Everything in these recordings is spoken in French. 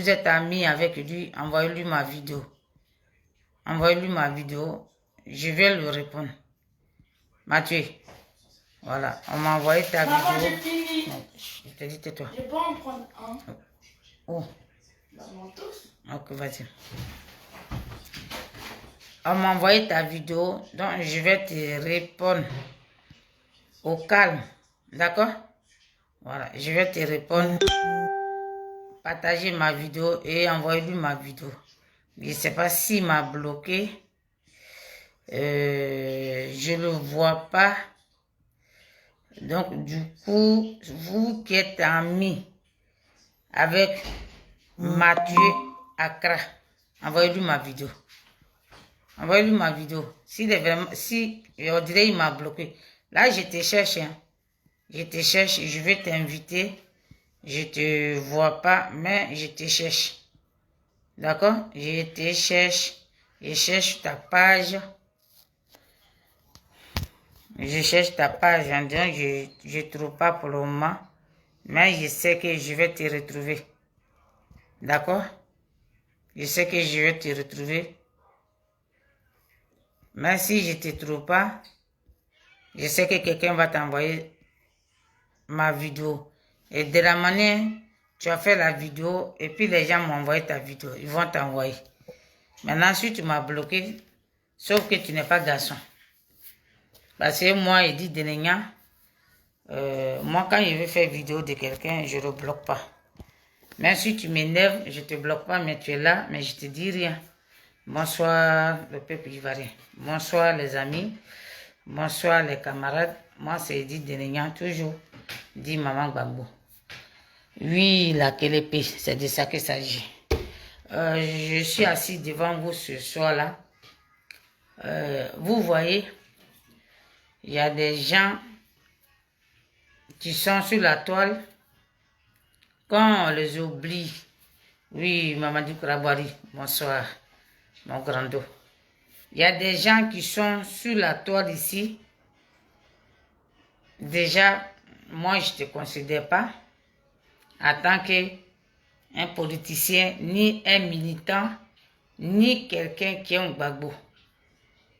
Vous êtes amis avec lui, envoyez-lui ma vidéo. Envoyez-lui ma vidéo. Je vais lui répondre. Mathieu. Voilà, on m'a envoyé ta vidéo. J'ai fini. Non, je te dis, tais-toi. Je peux en prendre un. Où? Dans mon tous. Ok, vas-y. On m'a envoyé ta vidéo, donc je vais te répondre au calme. D'accord? Voilà, je vais te répondre. Partagez ma vidéo et envoyez-lui ma vidéo. Je ne sais pas s'il m'a bloqué. Je ne le vois pas. Donc, du coup, vous qui êtes amis avec Mathieu Accra, envoyez-lui ma vidéo. Envoyez-lui ma vidéo. S'il est vraiment, si on dirait il m'a bloqué. Là, je te cherche. Hein. Je te cherche. Je vais t'inviter. Je te vois pas, mais je te cherche. D'accord? Je te cherche. Je cherche ta page. Je cherche ta page. En disant, je ne trouve pas pour le moment. Mais je sais que je vais te retrouver. D'accord? Je sais que je vais te retrouver. Mais si je ne te trouve pas, je sais que quelqu'un va t'envoyer ma vidéo. Et de la manière, tu as fait la vidéo et puis les gens m'ont envoyé ta vidéo. Ils vont t'envoyer. Maintenant, si tu m'as bloqué, sauf que tu n'es pas garçon. Parce que moi, il dit Denenia, moi, quand je veux faire vidéo de quelqu'un, je ne le bloque pas. Même si tu m'énerves, je ne te bloque pas, mais tu es là, mais je ne te dis rien. Bonsoir le peuple ivoirien. Bonsoir les amis. Bonsoir les camarades. Moi, c'est Edith Denenia, toujours. Dit Maman Gbagbo. Oui, la Kélépi, c'est de ça qu'il s'agit. Je suis assis devant vous ce soir-là. Vous voyez, il y a des gens qui sont sur la toile. Quand on les oublie, oui, Mamadou Krabari, bonsoir, mon grand dos. Il y a des gens qui sont sur la toile ici. Déjà, moi, je ne te considère pas en tant qu'un politicien, ni un militant, ni quelqu'un qui est un Gbagbo.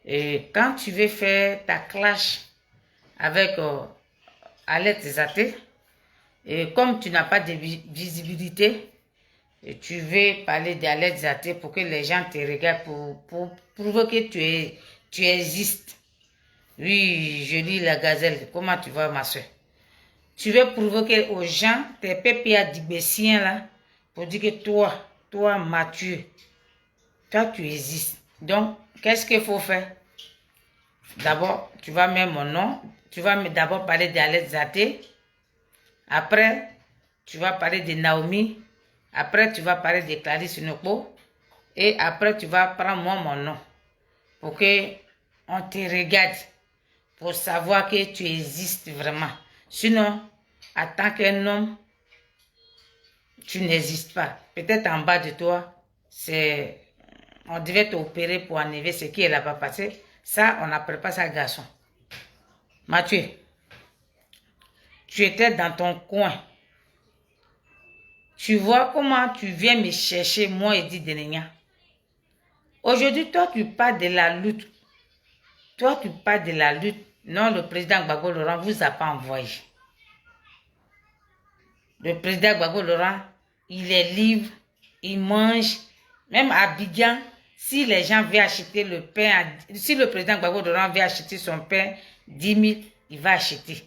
Et quand tu veux faire ta clash avec Alex Zaté, et comme tu n'as pas de visibilité, et tu veux parler d'Alex Zaté pour que les gens te regardent, pour prouver que tu existes. Oui, je lis la gazelle. Comment tu vas, ma soeur? Tu veux prouver aux gens, tes pépés dibéciens là, pour dire que toi, Mathieu, toi, tu existes. Donc, qu'est-ce qu'il faut faire? D'abord, tu vas mettre mon nom. Tu vas d'abord parler d'Alex Zaté. Après, tu vas parler de Naomi. Après, tu vas parler de Clarisse Noko. Et après, tu vas prendre moi mon nom. Pour que on te regarde. Pour savoir que tu existes vraiment. Sinon, en tant qu'un homme, tu n'existes pas. Peut-être en bas de toi, on devait t'opérer pour enlever ce qui est là-bas passé. Ça, on n'appelle pas ça garçon. Mathieu, tu étais dans ton coin. Tu vois comment tu viens me chercher, moi, Edith Denenia. Aujourd'hui, toi, tu parles de la lutte. Toi, tu parles de la lutte. Non, le président Gbagbo Laurent ne vous a pas envoyé. Le président Gbagbo Laurent, il est libre, il mange. Même à Abidjan, si les gens veulent acheter le pain, si le président Gbagbo Laurent veut acheter son pain, 10 000, il va acheter.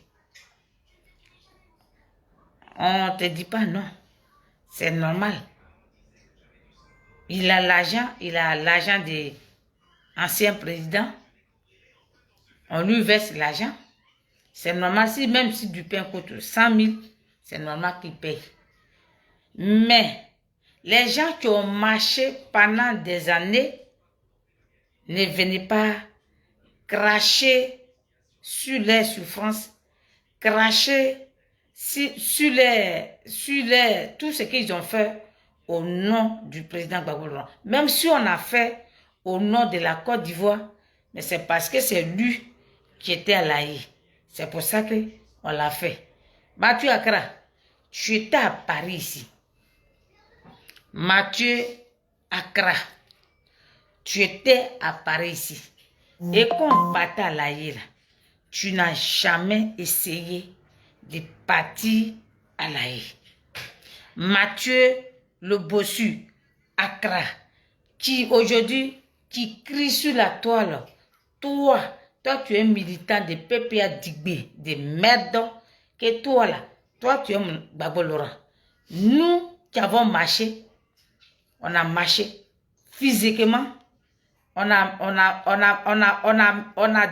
On ne te dit pas non. C'est normal. Il a l'argent des anciens présidents. On lui verse l'argent. C'est normal, même si du pain coûte 100 000, c'est normal qu'il paye. Mais les gens qui ont marché pendant des années ne venaient pas cracher sur les souffrances, cracher sur tout ce qu'ils ont fait au nom du président Gbagbo Laurent. Même si on a fait au nom de la Côte d'Ivoire, mais c'est parce que c'est lui qui était à l'AI. C'est pour ça qu'on l'a fait. Mathieu Accra, tu étais à Paris ici. Mathieu Accra, tu étais à Paris ici. Et quand on partait à la Haye, tu n'as jamais essayé de partir à la Haye. Mathieu le bossu, Accra, qui aujourd'hui, qui crie sur la toile, toi tu es militant de PPA Digbé, de merde, que toi là, toi tu es Gbagbo Laurent. Nous qui avons marché, on a marché physiquement, on a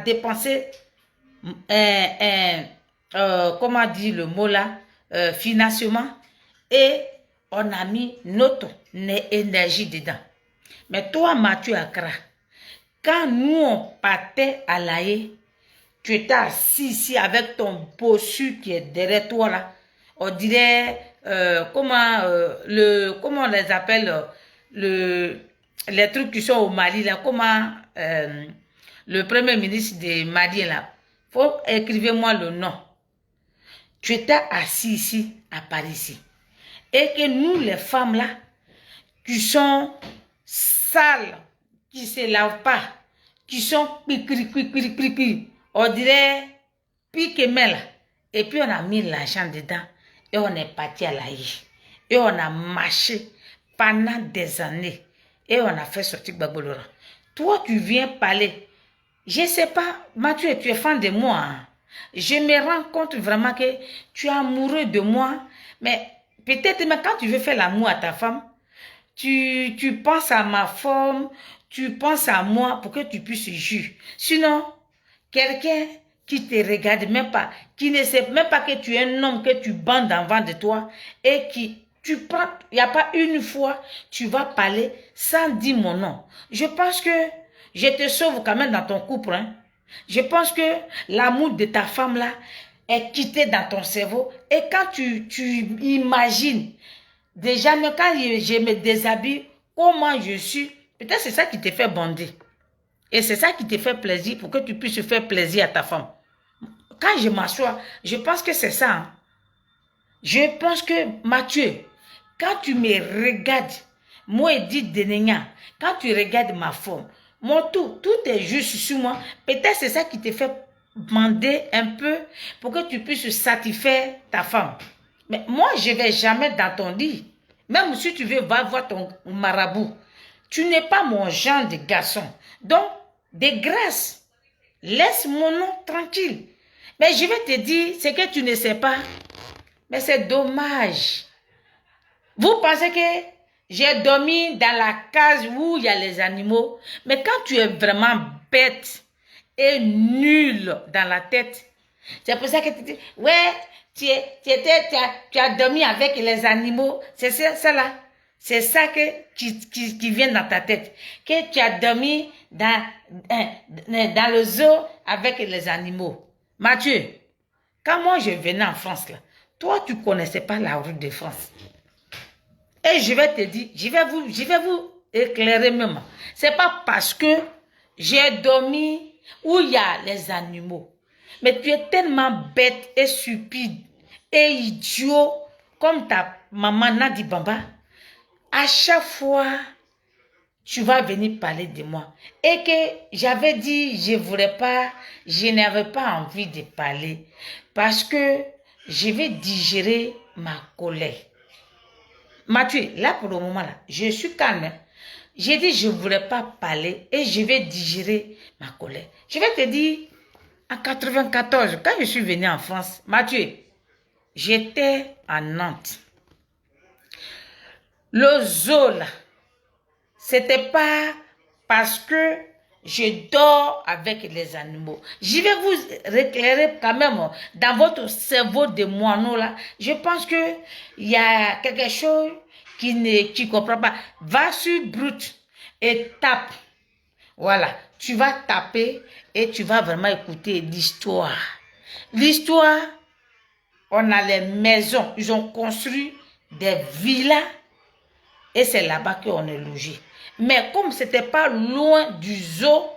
dépensé, comment dire le mot là, financièrement, et on a mis notre énergie dedans. Mais toi, Mathieu Accra, quand nous on partait à la Haye, tu étais assis ici avec ton bossu qui est derrière toi là. On dirait, comment on les appelle, les trucs qui sont au Mali là, comment le premier ministre de Mali là. Faut écrivez-moi le nom. Tu étais assis ici, à Paris ici. Et que nous, les femmes là, qui sont sales, qui ne se lavent pas, qui sont on dirait pique-mel. Et puis on a mis l'argent dedans et on est parti à la Haye. Et on a marché pendant des années. Et on a fait sortir Gbagbo Laurent. Toi, tu viens parler. Je ne sais pas, Mathieu, tu es fan de moi. Hein? Je me rends compte vraiment que tu es amoureux de moi. Mais peut-être même quand tu veux faire l'amour à ta femme, tu penses à ma forme, tu penses à moi pour que tu puisses juger. Sinon, quelqu'un qui te regarde même pas, qui ne sait même pas que tu es un homme, que tu bandes en vent de toi, et qui, tu prends, il n'y a pas une fois, tu vas parler sans dire mon nom. Je pense que je te sauve quand même dans ton couple. Hein. Je pense que l'amour de ta femme là est quitté dans ton cerveau. Et quand tu imagines, déjà, même quand je me déshabille, comment je suis, peut-être c'est ça qui te fait bander. Et c'est ça qui te fait plaisir pour que tu puisses faire plaisir à ta femme. Quand je m'assois, je pense que c'est ça. Hein. Je pense que, Mathieu, quand tu me regardes, moi Edith Denenya, quand tu regardes ma forme, tout est juste sur moi. Peut-être c'est ça qui te fait bander un peu pour que tu puisses satisfaire ta femme. Mais moi, je ne vais jamais dans ton lit. Même si tu veux voir ton marabout. Tu n'es pas mon genre de garçon. Donc, de grâce, laisse mon nom tranquille. Mais je vais te dire ce que tu ne sais pas. Mais c'est dommage. Vous pensez que j'ai dormi dans la case où il y a les animaux. Mais quand tu es vraiment bête et nul dans la tête, c'est pour ça que tu dis, ouais, tu as dormi avec les animaux. C'est ça là. C'est ça qui vient dans ta tête. Que tu as dormi dans le zoo avec les animaux. Mathieu, quand moi je venais en France, là, toi tu ne connaissais pas la route de France. Et je vais te dire, je vais vous éclairer même. C'est pas parce que j'ai dormi où il y a les animaux. Mais tu es tellement bête et stupide et idiot comme ta maman Nadi Bamba. À chaque fois, tu vas venir parler de moi. Et que j'avais dit, je n'avais pas envie de parler. Parce que je vais digérer ma colère. Mathieu, là pour le moment, là, je suis calme. J'ai dit, je ne voulais pas parler et je vais digérer ma colère. Je vais te dire, en 94, quand je suis venu en France, Mathieu, j'étais à Nantes. Le zoo, là, c'était pas parce que je dors avec les animaux. Je vais vous éclairer quand même dans votre cerveau de moineau là. Je pense que il y a quelque chose qui ne comprend pas. Va sur Brut et tape. Voilà, tu vas taper et tu vas vraiment écouter l'histoire. L'histoire, on a les maisons, ils ont construit des villas et c'est là-bas qu'on est logé. Mais comme ce n'était pas loin du zoo,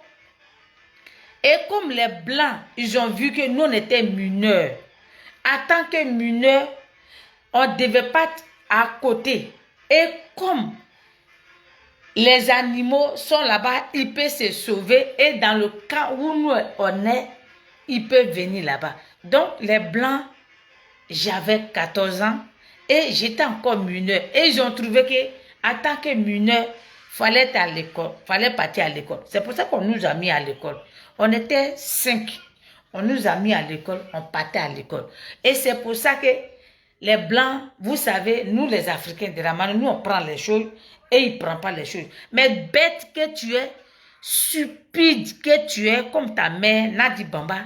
et comme les Blancs, ils ont vu que nous, on était mineurs. En tant que mineurs, on ne devait pas être à côté. Et comme Les animaux sont là-bas, ils peuvent se sauver et dans le cas où nous on est, ils peuvent venir là-bas. Donc les Blancs, j'avais 14 ans et j'étais encore mineur. Et ils ont trouvé que en tant que mineur, fallait être à l'école, fallait partir à l'école. C'est pour ça qu'on nous a mis à l'école. On était 5. On nous a mis à l'école, on partait à l'école. Et c'est pour ça que les Blancs, vous savez, nous les Africains de Ramane, nous on prend les choses et ils ne prennent pas les choses. Mais bête que tu es, stupide que tu es, comme ta mère, Nadi Bamba,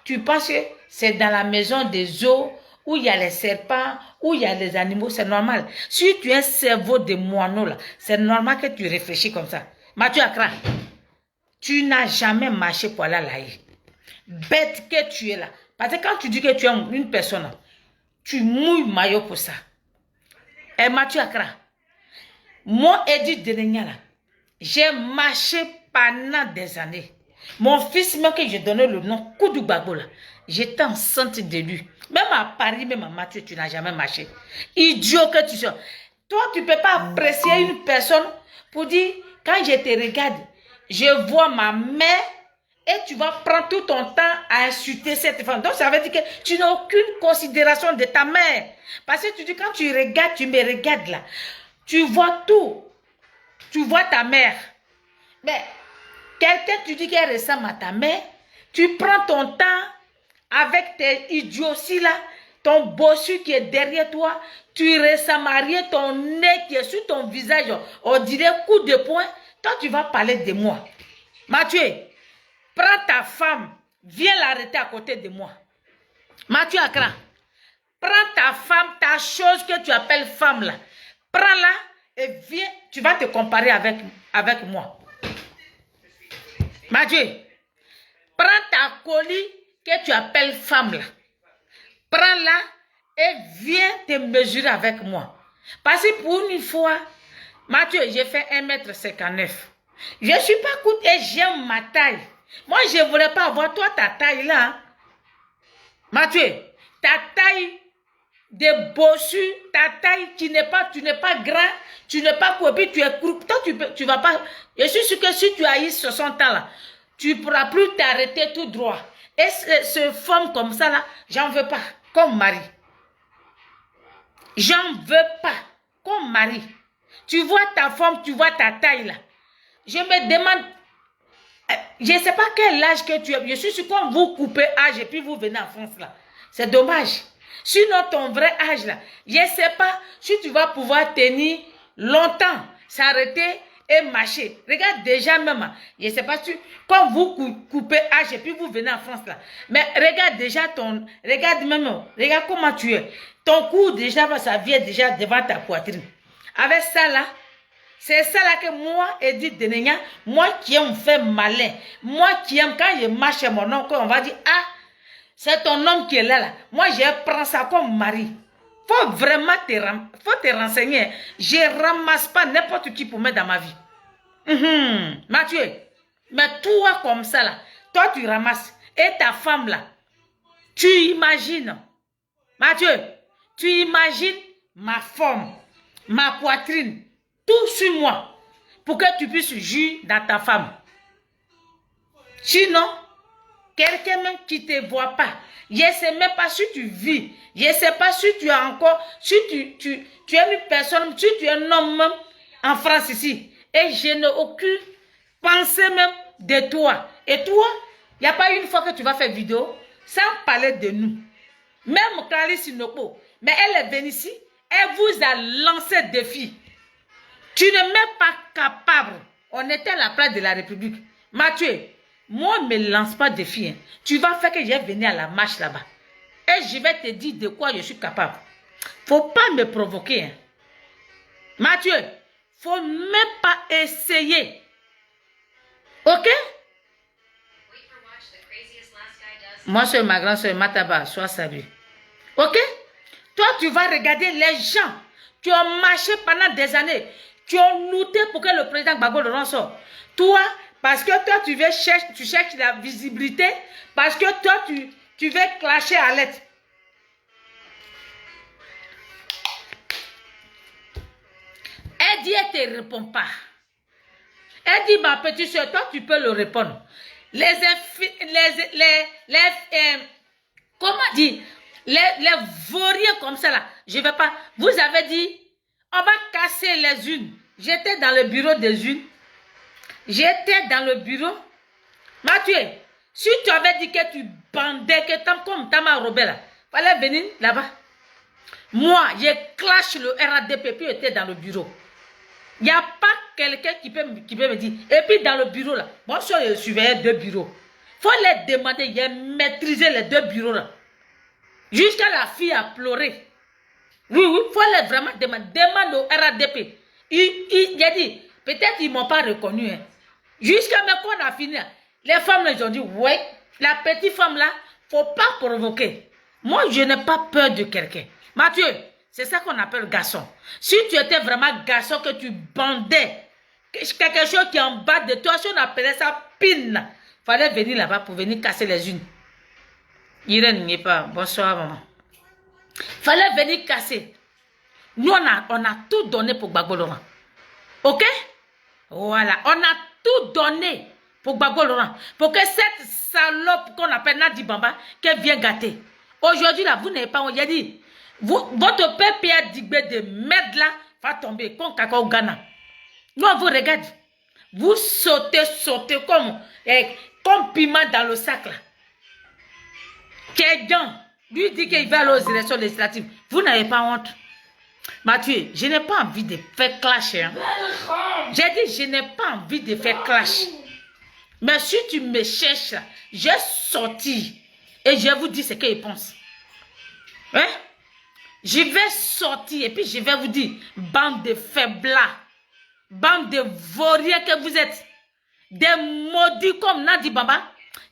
tu penses que c'est dans la maison des eaux où il y a les serpents, où il y a les animaux, c'est normal. Si tu as un cerveau de moineau, là, c'est normal que tu réfléchis comme ça. Mathieu Accra, tu n'as jamais marché pour aller à l'Aïe. Bête que tu es là. Parce que quand tu dis que tu es une personne, tu mouilles maillot pour ça. Et Mathieu Accra, moi, Edith Denenia, là, j'ai marché pendant des années. Mon fils, même que j'ai donné le nom Koudou Babo, là, j'étais enceinte de lui. Même à Paris, même à Mathieu, tu n'as jamais marché. Idiot que tu sois. Toi, tu ne peux pas apprécier une personne pour dire, quand je te regarde, je vois ma mère et tu vas prendre tout ton temps à insulter cette femme. Donc, ça veut dire que tu n'as aucune considération de ta mère. Parce que tu dis, quand tu regardes, tu me regardes là. Tu vois tout. Tu vois ta mère. Mais quelqu'un, tu dis qu'elle ressemble à ta mère, tu prends ton temps avec tes idioties là, ton bossu qui est derrière toi, tu ressembles ton nez qui est sur ton visage, on dirait coup de poing. Toi, tu vas parler de moi. Mathieu, prends ta femme, viens l'arrêter à côté de moi. Mathieu Accra, prends ta femme, ta chose que tu appelles femme là, prends-la et viens, tu vas te comparer avec moi. Mathieu, prends ta colis que tu appelles femme là. Prends-la et viens te mesurer avec moi. Parce que pour une fois, Mathieu, j'ai fait 1,59 m. Je ne suis pas courte et j'aime ma taille. Moi, je ne voulais pas avoir toi ta taille là. Mathieu, ta taille de bossu, ta taille, tu n'es pas grand, tu n'es pas coupé, tu es croupe. Toi, tu vas pas. Je suis sûr que si tu as eu 60 ans là, tu ne pourras plus t'arrêter tout droit. Et ce femme comme ça là, j'en veux pas, comme mari. J'en veux pas, comme mari. Tu vois ta femme, tu vois ta taille là. Je me demande, je ne sais pas quel âge que tu as. Je suis sûr que quand vous coupez âge et puis vous venez en France là, c'est dommage. Sinon ton vrai âge là, je ne sais pas si tu vas pouvoir tenir longtemps, s'arrêter et marcher. Regarde déjà même, je ne sais pas si quand vous coupez âge et puis vous venez en France là, mais regarde déjà regarde même, regarde comment tu es. Ton cou déjà, ça vient déjà devant ta poitrine. Avec ça là, c'est ça là que moi, Edith Denenia, moi qui aime faire malin, moi qui aime quand je marche chez mon oncle, on va dire, ah, c'est ton homme qui est là. Moi, je prends ça comme mari. Faut vraiment te renseigner. Je ne ramasse pas n'importe qui pour mettre dans ma vie. Mathieu, mais toi comme ça là, toi tu ramasses. Et ta femme là, tu imagines. Mathieu, tu imagines ma forme, ma poitrine, tout sur moi, pour que tu puisses juger dans ta femme. Sinon, quelqu'un même qui ne te voit pas, je ne sais même pas si tu vis, je ne sais pas si tu as encore, si tu es une personne, si tu es un homme même en France ici, et je n'ai aucune pensée même de toi. Et toi, il n'y a pas une fois que tu vas faire vidéo sans parler de nous. Même Clarisse Sinopo, mais elle est venue ici, elle vous a lancé défi. Tu n'es même pas capable. On était à la place de la République. Mathieu, moi, ne me lance pas de défi. Hein. Tu vas faire que je vienne à la marche là-bas. Et je vais te dire de quoi je suis capable. Faut pas me provoquer. Hein. Mathieu, faut même pas essayer. Ok? Moi, c'est ma grande soeur Mataba, sois salué. Ok? Toi, tu vas regarder les gens qui ont marché pendant des années, qui ont lutté pour que le président Gbagbo le ressort. Toi, parce que toi, tu cherches la visibilité, parce que toi, tu veux clasher à l'aide. Elle dit, elle ne te répond pas. Elle dit, ma petite soeur, toi, tu peux le répondre. Comment dire, les vauriens comme ça là, je vais pas. Vous avez dit, on va casser les unes. J'étais dans le bureau des unes. J'étais dans le bureau. Mathieu, si tu avais dit que tu bandais, que comme Tama Robert là, fallait venir là-bas. Moi, j'ai clash le RADP, puis j'étais dans le bureau. Il n'y a pas quelqu'un qui peut me dire. Et puis dans le bureau là, moi je surveillais 2 bureaux. Il faut les demander, il a maîtrisé les 2 bureaux là. Jusqu'à la fille a pleuré. Oui, il faut les vraiment demander. Demande au RADP. Il a dit, peut-être ils ne m'ont pas reconnu. Hein. Jusqu'à même qu'on a fini, les femmes ils ont dit, ouais, la petite femme là, il ne faut pas provoquer. Moi, je n'ai pas peur de quelqu'un. Mathieu, c'est ça qu'on appelle garçon. Si tu étais vraiment garçon, que tu bandais, quelque chose qui est en bas de toi, si on appelait ça pine, il fallait venir là-bas pour venir casser les unes. Irène n'y est pas. Bonsoir, maman. Il fallait venir casser. Nous, on a tout donné pour Gbagbo Laurent. Ok? Voilà. On a tout donné pour Gbagbo Laurent. Pour que cette salope qu'on appelle Nadi Bamba, qu'elle vienne gâter. Aujourd'hui, là, vous n'avez pas... On a dit, votre père Pierre Digbé de merde là va tomber comme caca au Ghana. Nous, on vous regarde. Vous sautez comme piment dans le sac là. Quelqu'un lui dit qu'il va aller aux élections législatives. Vous n'avez pas honte. Mathieu, je n'ai pas envie de faire clash. Hein. J'ai dit, je n'ai pas envie de faire clash. Mais si tu me cherches, j'ai sorti. Et je vous dis ce qu'il pense. Hein? Je vais sortir et puis je vais vous dire, bande de faiblards, bande de vauriens que vous êtes, des maudits comme Nadi Bamba.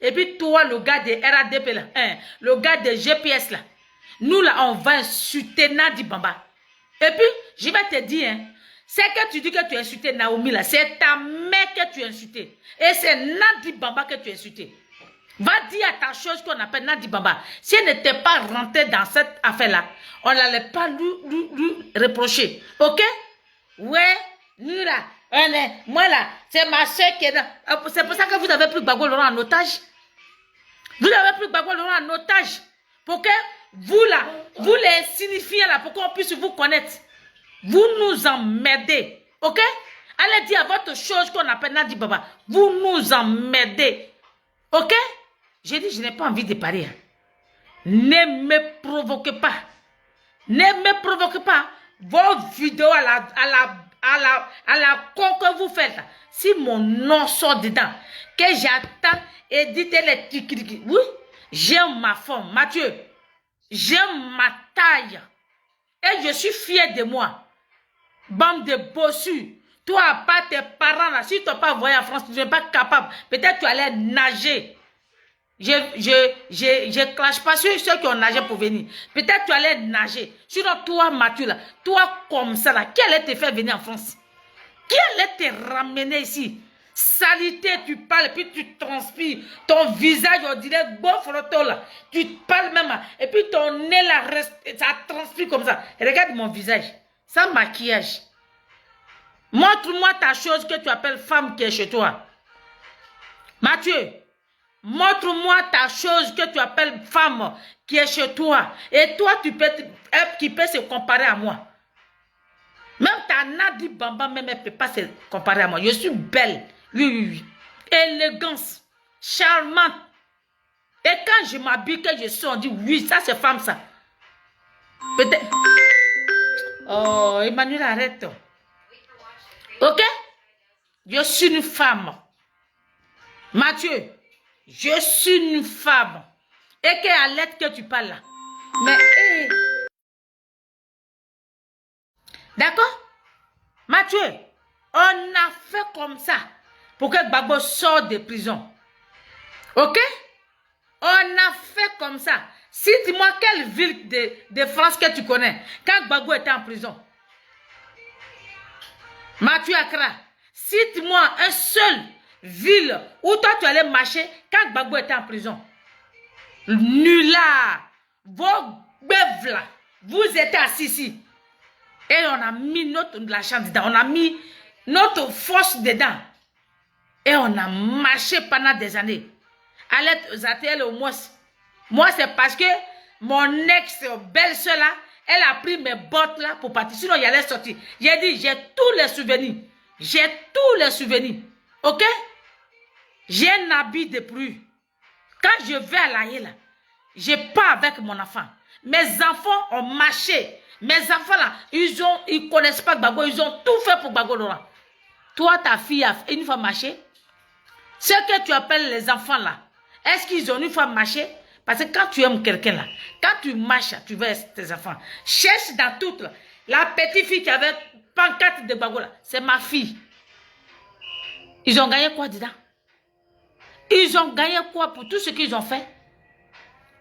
Et puis toi, le gars de RADP là, hein, le gars de GPS là, nous là, on va insulter Nadi Bamba. Et puis, je vais te dire, hein, c'est que tu dis que tu as insulté Naomi là, c'est ta mère que tu as insulté. Et c'est Nadi Bamba que tu as insulté. Va dire à ta chose qu'on appelle Nadi Bamba. Si elle n'était pas rentrée dans cette affaire-là, on n'allait pas lui reprocher. Ok? Ouais, nous là, moi là, c'est ma soeur qui est là. C'est pour ça que vous avez pris Gbagbo Laurent en otage. Vous avez pris Gbagbo Laurent en otage. Pour que vous là, vous les signifiez là, pour qu'on puisse vous connaître. Vous nous emmerdez. Ok? Allez dire à votre chose qu'on appelle Nadi Bamba. Vous nous emmerdez. Ok? J'ai dit, je n'ai pas envie de parler. Ne me provoquez pas. Ne me provoquez pas. Vos vidéos à la con que vous faites. Si mon nom sort dedans, que j'attends éditer les tikiriki. Oui, j'aime ma forme. Mathieu, j'aime ma taille. Et je suis fier de moi. Bande de bossus. Toi, à part tes parents, là, si tu n'as pas voyagé en France, tu n'es pas capable. Peut-être tu allais nager. Je clash pas sur ceux qui ont nagé pour venir. Peut-être tu allais nager. Sinon, toi, Mathieu, là, toi comme ça, là, qui allait te faire venir en France? Qui allait te ramener ici? Salité, tu parles, puis tu transpires. Ton visage, on dirait bon photo, là. Tu parles même, et puis ton nez, là, ça transpire comme ça. Regarde mon visage. Sans maquillage. Montre-moi ta chose que tu appelles femme qui est chez toi. Mathieu. Montre-moi ta chose que tu appelles femme qui est chez toi. Et toi, qui peut se comparer à moi. Même ta Nadi Bamba, même elle ne peut pas se comparer à moi. Je suis belle. Oui. Élégance. Charmante. Et quand je m'habille, que je sors, on dit oui, ça c'est femme ça. Peut-être. Oh, Emmanuel, arrête. Ok? Je suis une femme. Mathieu. Je suis une femme. Et que à l'aide que tu parles là. Mais, d'accord? Mathieu, on a fait comme ça pour que Gbagbo sorte de prison. Ok? On a fait comme ça. Cite-moi quelle ville de France que tu connais quand Gbagbo était en prison. Mathieu Accra, cite-moi un seul ville où toi tu allais marcher quand Gbagbo était en prison. Nulard, vos bœufs là, vous étiez assis ici. Et on a mis la chance dedans, on a mis notre force dedans. Et on a marché pendant des années. Allez aux ATL au moins. Moi, c'est parce que mon ex-belle-sœur là, elle a pris mes bottes là pour partir. Sinon, il allait sortir. J'ai dit, j'ai tous les souvenirs. J'ai tous les souvenirs. Ok? J'ai un habit de pluie. Quand je vais à l'Aïe là, je pars avec mon enfant. Mes enfants ont marché. Mes enfants là, ils connaissent pas Gbagbo. Ils ont tout fait pour Gbagbo Laurent. Toi, ta fille a une fois marché. Ce que tu appelles les enfants là, est-ce qu'ils ont une fois marché? Parce que quand tu aimes quelqu'un là, quand tu marches, tu veux tes enfants. Cherche dans toutes là. La petite fille qui avait pancarte de Gbagbo là, c'est ma fille. Ils ont gagné quoi dedans? Ils ont gagné quoi pour tout ce qu'ils ont fait?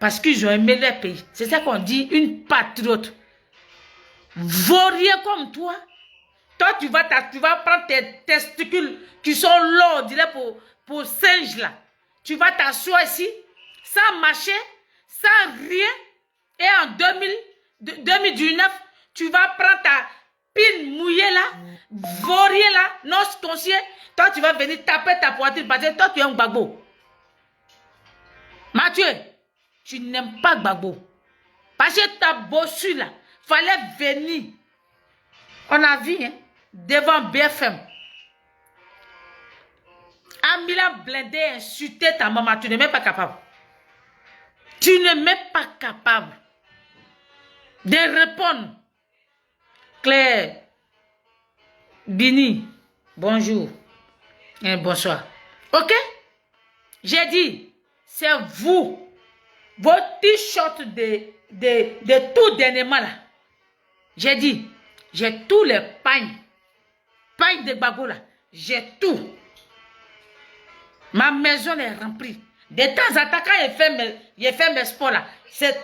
Parce qu'ils ont aimé leur pays. C'est ça qu'on dit, une patriote. Vaurien comme toi. Toi, tu vas prendre tes testicules qui sont longs, on dirait pour singe là. Tu vas t'asseoir ici, sans marcher, sans rien. Et en 2019, tu vas prendre ta pile mouillée là, vaurien là, non conscient. Toi, tu vas venir taper ta poitrine parce que toi, tu es un Gbagbo. Mathieu, tu n'aimes pas Gbagbo. Parce que ta bossu là, fallait venir. On a vu, hein, devant BFM. Amila blindé, insulté ta maman, tu n'es même pas capable. Tu n'es même pas capable de répondre. Claire, Bini, bonjour et bonsoir. Ok? J'ai dit, c'est vous, vos t-shirts de tout dernièrement là. J'ai dit, j'ai tous les pagnes de Gbagbo là, j'ai tout. Ma maison est remplie. De temps en temps, quand j'ai fait mes sports là, c'est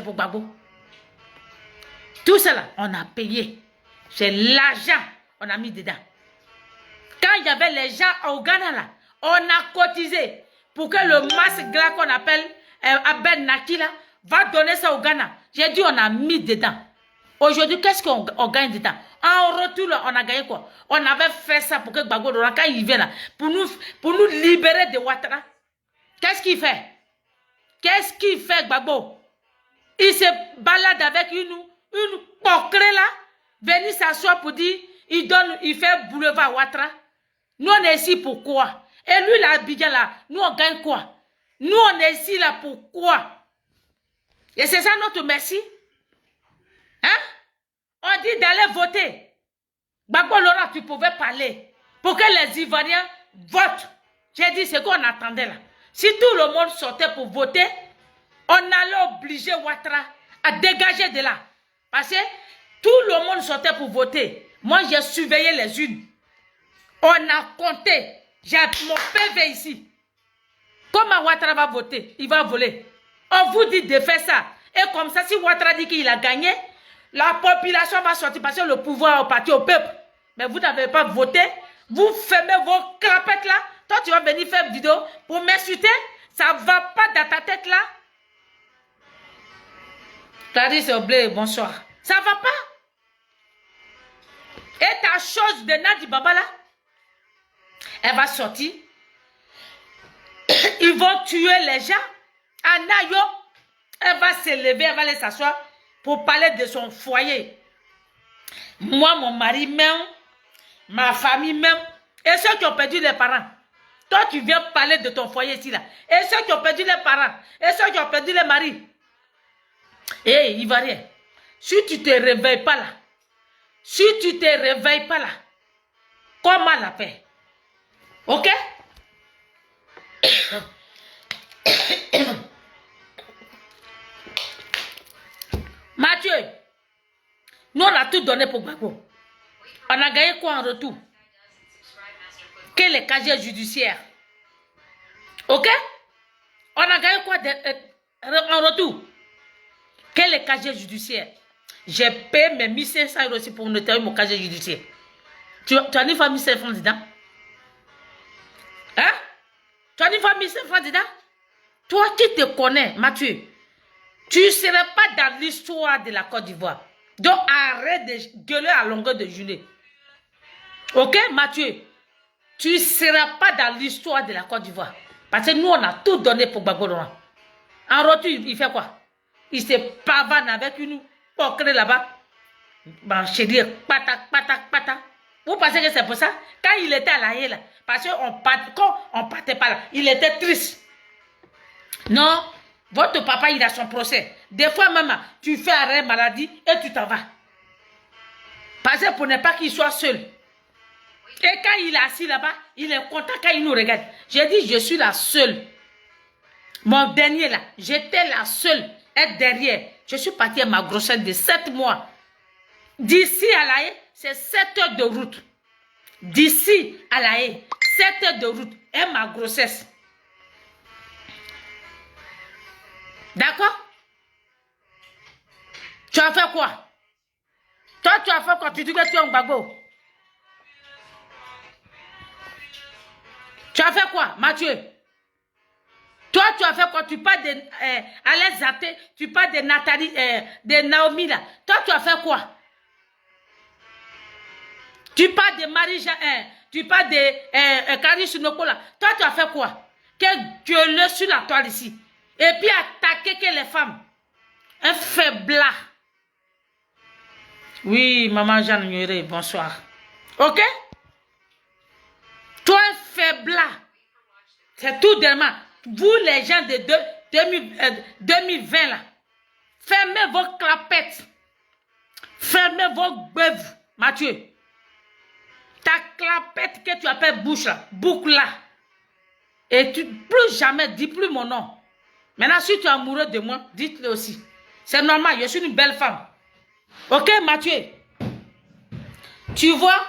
pour Gbagbo. Tout cela, on a payé. C'est l'argent on a mis dedans. Quand il y avait les gens au Ghana là, on a cotisé pour que le masque gras qu'on appelle Abed Naki là, va donner ça au Ghana. J'ai dit on a mis dedans. Aujourd'hui, qu'est-ce qu'on gagne dedans? En retour, là, on a gagné quoi? On avait fait ça pour que Gbagbo Laurent, quand il vient là, pour nous libérer de Ouattara. Qu'est-ce qu'il fait? Qu'est-ce qu'il fait, Gbagbo? Il se balade avec une porcrée là, venir s'asseoir pour dire, il fait boulevard Ouattara. Nous, on est ici pour quoi? Et lui, là, Abidjan là, nous, on gagne quoi? Nous, on est ici là pour quoi? Et c'est ça notre merci? Hein? On dit d'aller voter. Gbagbo Laurent, tu pouvais parler pour que les Ivoiriens votent. J'ai dit ce qu'on attendait là. Si tout le monde sortait pour voter, on allait obliger Ouattara à dégager de là. Parce que tout le monde sortait pour voter. Moi, j'ai surveillé les urnes. On a compté. J'ai mon PV ici. Comment Ouattara va voter? Il va voler. On vous dit de faire ça. Et comme ça, si Ouattara dit qu'il a gagné, la population va sortir parce que le pouvoir est parti au peuple. Mais vous n'avez pas voté. Vous fermez vos crapettes là. Toi, tu vas venir faire une vidéo pour m'insulter. Ça ne va pas dans ta tête là. Clarisse Oblé, bonsoir. Ça ne va pas. Et ta chose de Nadi Baba là, elle va sortir. Ils vont tuer les gens. Anayo, elle va se lever, elle va aller s'asseoir pour parler de son foyer. Moi, mon mari même, ma famille même, et ceux qui ont perdu les parents. Toi, tu viens parler de ton foyer ici là. Et ceux qui ont perdu les parents, et ceux qui ont perdu les maris. Hé, Ivoirien, si tu ne te réveilles pas là, si tu ne te réveilles pas là, comment la paix? Ok? Mathieu, nous on a tout donné pour Gbagbo. On a gagné quoi en retour? Que les casiers judiciaires. Ok? On a gagné quoi en retour? Que les casiers judiciaires. J'ai payé mes 1500 € aussi pour noter mon casier judiciaire. Tu as une fois 1500 francs dedans? Hein? Tu as une fois 1500 francs dedans? Toi qui te connais, Mathieu, tu ne serais pas dans l'histoire de la Côte d'Ivoire. Donc arrête de gueuler à longueur de journée. Ok, Mathieu? tu ne seras pas dans l'histoire de la Côte d'Ivoire. Parce que nous, on a tout donné pour Gbagbo Laurent. En retour, il fait quoi? Il se pavane avec une porquerie là-bas. Ben, je dis, patak, patak, patak. Vous pensez que c'est pour ça? Quand il était à la haie, là, parce quand on partait pas là, il était triste. Non, votre papa, il a son procès. Des fois, même, tu fais arrêt maladie et tu t'en vas. Parce que pour ne pas qu'il soit seul. Et quand il est assis là-bas, il est content quand il nous regarde. J'ai dit, je suis la seule. Mon dernier là, j'étais la seule être derrière. Je suis partie à ma grossesse de 7 mois. D'ici à La Haye, c'est 7 heures de route. D'ici à La Haye, 7 heures de route et ma grossesse. D'accord? Tu as fait quoi? Toi, tu as fait quoi? Tu dis que tu es un Gbagbo. Tu as fait quoi, Mathieu? Toi, tu as fait quoi? Tu parles de Alain Zaté, tu parles de Nathalie, de Naomi là. Toi, tu as fait quoi? Tu parles de Marie-Jean, tu parles de Kari Sunoko là. Toi, tu as fait quoi? Que Dieu le sur la toile ici. Et puis attaquer que les femmes. Un faiblard. Oui, maman Jeanne Nuré, bonsoir. Ok? Toi, un faiblard. C'est tout demain. Vous, les gens de 2020 là, fermez vos clapettes. Fermez vos bœufs, Mathieu. Ta clapette que tu appelles bouche là, boucle là. Et tu plus jamais, dis plus mon nom. Maintenant, si tu es amoureux de moi, dites-le aussi. C'est normal, je suis une belle femme. Ok, Mathieu? Tu vois,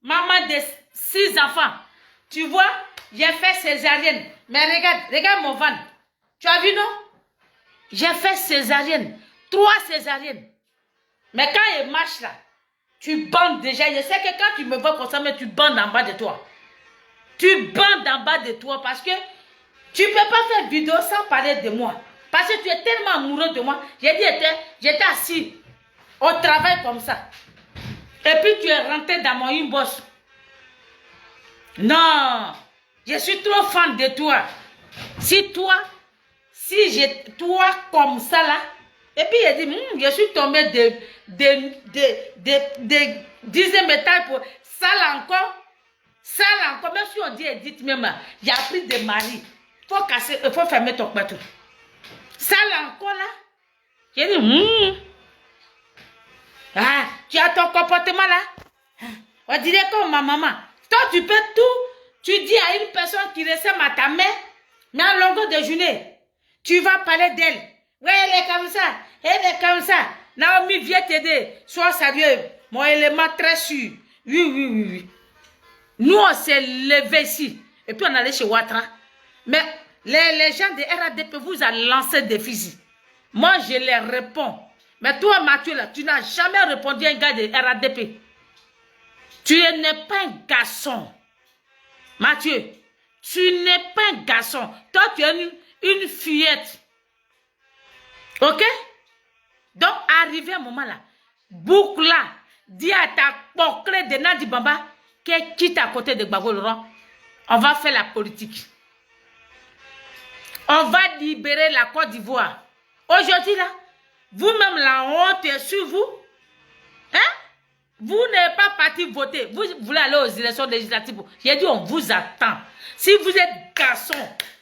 maman de 6 enfants. Tu vois, j'ai fait césarienne. Mais regarde mon van. Tu as vu, non? J'ai fait césarienne. 3 césariennes. Mais quand il marche là, tu bandes déjà. Je sais que quand tu me vois comme ça, mais tu bandes en bas de toi. Tu bandes en bas de toi parce que tu ne peux pas faire vidéo sans parler de moi. Parce que tu es tellement amoureux de moi. J'ai dit, j'étais assis au travail comme ça. Et puis tu es rentré dans mon inbox. Non, je suis trop fan de toi. Toi comme ça là, et puis il dit, je suis tombé de 10e étage pour ça là encore, même si on dit Edith même, il y a pris des maris. Il faut fermer ton bateau. Ça là encore là, j'ai dit, ah, tu as ton comportement là. On dirait comme ma maman. Toi, tu peux tout. Tu dis à une personne qui ressemble à ta mère, mais en longueur de journée, tu vas parler d'elle. Oui, elle est comme ça. Elle est comme ça. Naomi, viens t'aider. Sois sérieux. Mon élément très sûr. Oui. Nous, on s'est levé ici. Et puis, on allait chez Ouattara. Mais les gens de RADP vous ont lancé des fusils. Moi, je les réponds. Mais toi, Mathieu, là, tu n'as jamais répondu à un gars de RADP. Tu n'es pas un garçon. Mathieu, tu n'es pas un garçon. Toi, tu es une fillette. Ok? Donc, arrivé à un moment là, boucle là, dis à ta porclée de Nadi Bamba qu'elle quitte à côté de Gbagbo Laurent. On va faire la politique. On va libérer la Côte d'Ivoire. Aujourd'hui là, vous-même la honte est sur vous. Hein? Vous n'êtes pas parti voter. Vous voulez aller aux élections législatives. J'ai dit, on vous attend. Si vous êtes garçon,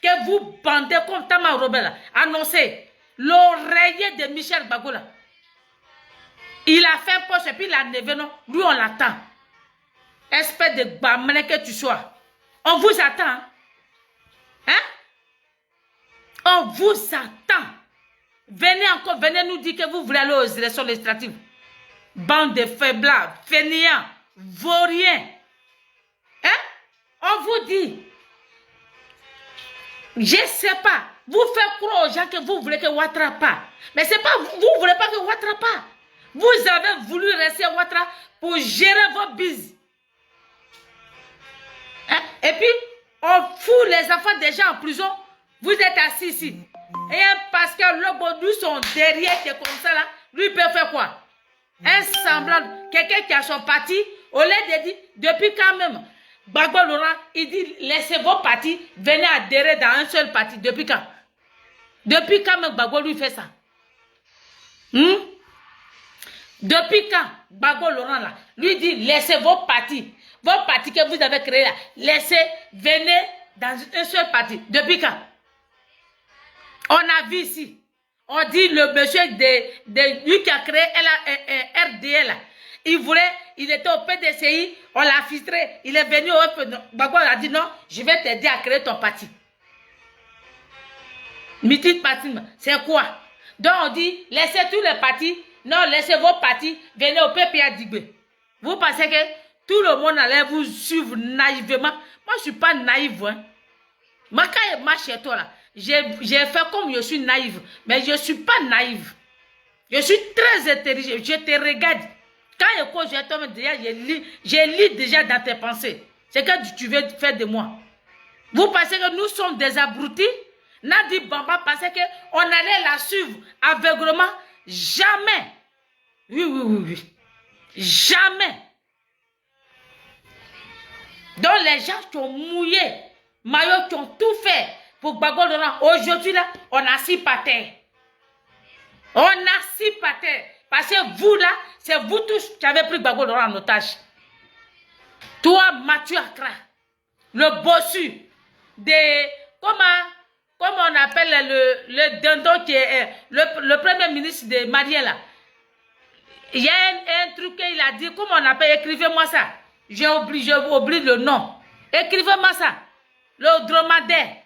que vous bandez comme Tama Robert, annoncez l'oreiller de Michel Gbagbo là. Il a fait poche et puis il a nevé, non? Lui, on l'attend. Espèce de bamene que tu sois. On vous attend. Hein? On vous attend. Venez nous dire que vous voulez aller aux élections législatives. Bande de faiblards, fainéants, vauriens. Hein? On vous dit. Je ne sais pas. Vous faites croire aux gens que vous voulez que Ouattara part. Mais c'est pas vous ne voulez pas que Ouattara part. Vous avez voulu rester à Ouattara pour gérer vos bises. Hein? Et puis, on fout les enfants déjà en prison. Vous êtes assis ici. Et parce que le Bodou sont derrière qui est comme ça là, lui peut faire quoi? Un semblant, quelqu'un qui a son parti, au lieu de dire, depuis quand même, Gbagbo Laurent, il dit, laissez vos partis, venez adhérer dans un seul parti. Depuis quand? Depuis quand même Gbagbo lui fait ça? Depuis quand Gbagbo Laurent là, lui dit, laissez vos partis que vous avez créés là, laissez, venez dans un seul parti. Depuis quand? On a vu ici, on dit le monsieur lui qui a créé RDL là, il était au PDCI, on l'a filtré, il est venu au Gbagbo a dit non, je vais t'aider à créer ton parti. Mitit parti, c'est quoi? Donc on dit, laissez tous les partis, non, laissez vos partis, venez au PPA Digbe. Vous pensez que tout le monde allait vous suivre naïvement? Moi, je ne suis pas naïve. Hein. Moi, quand je marche chez toi, là, j'ai fait comme je suis naïve, mais je ne suis pas naïve. Je suis très intelligente, je te regarde. Quand je cours, je lis déjà dans tes pensées. C'est que tu veux faire de moi. Vous pensez que nous sommes des abrutis? Nadi Bamba pensait qu'on allait la suivre aveuglement? Jamais. Oui. Jamais. Donc les gens qui ont mouillé, maillot, qui ont tout fait pour Gbagbo Laurent. Aujourd'hui là, on a 6 par terre. On a 6 par terre. Parce que vous là, c'est vous tous qui avez pris Gbagbo Laurent en otage. Toi, Mathieu Accra, le bossu de... Comment on appelle le dindon qui est le premier ministre de Malien là. Il y a un truc qu'il a dit, comment on appelle, écrivez-moi ça. J'ai oublié le nom. Écrivez-moi ça. Le dromadaire.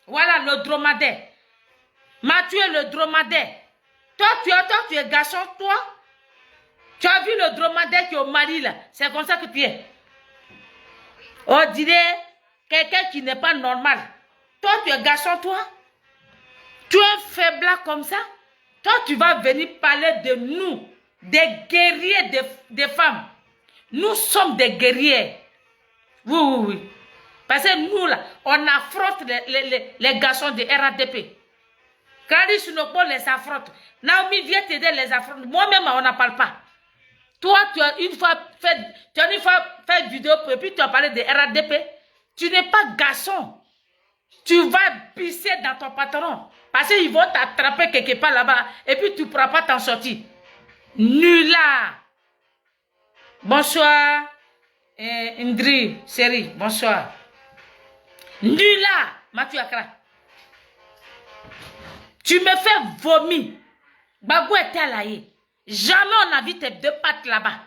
Voilà le dromadaire. Mathieu le dromadaire. Toi, tu es garçon, toi. Tu as vu le dromadaire qui est au Mali là. C'est comme ça que tu es. On dirait quelqu'un qui n'est pas normal. Toi, tu es garçon, toi. Tu es faible comme ça. Toi, tu vas venir parler de nous, des guerriers des femmes. Nous sommes des guerriers. Oui. Parce que nous, là, on affronte les garçons de RADP. Kari Sunoko les affronte. Naomi vient t'aider les affronte. Moi-même, on n'en parle pas. Toi, tu as une fois fait une vidéo et puis tu as parlé de RADP. Tu n'es pas garçon. Tu vas pisser dans ton patron. Parce qu'ils vont t'attraper quelque part là-bas. Et puis tu ne pourras pas t'en sortir. Nulard. Bonsoir. Indri, Série, bonsoir. Nulard. Mathieu Accra. Tu me fais vomir. Gbagbo était à l'Aïe. Jamais on a vu tes 2 pattes là-bas.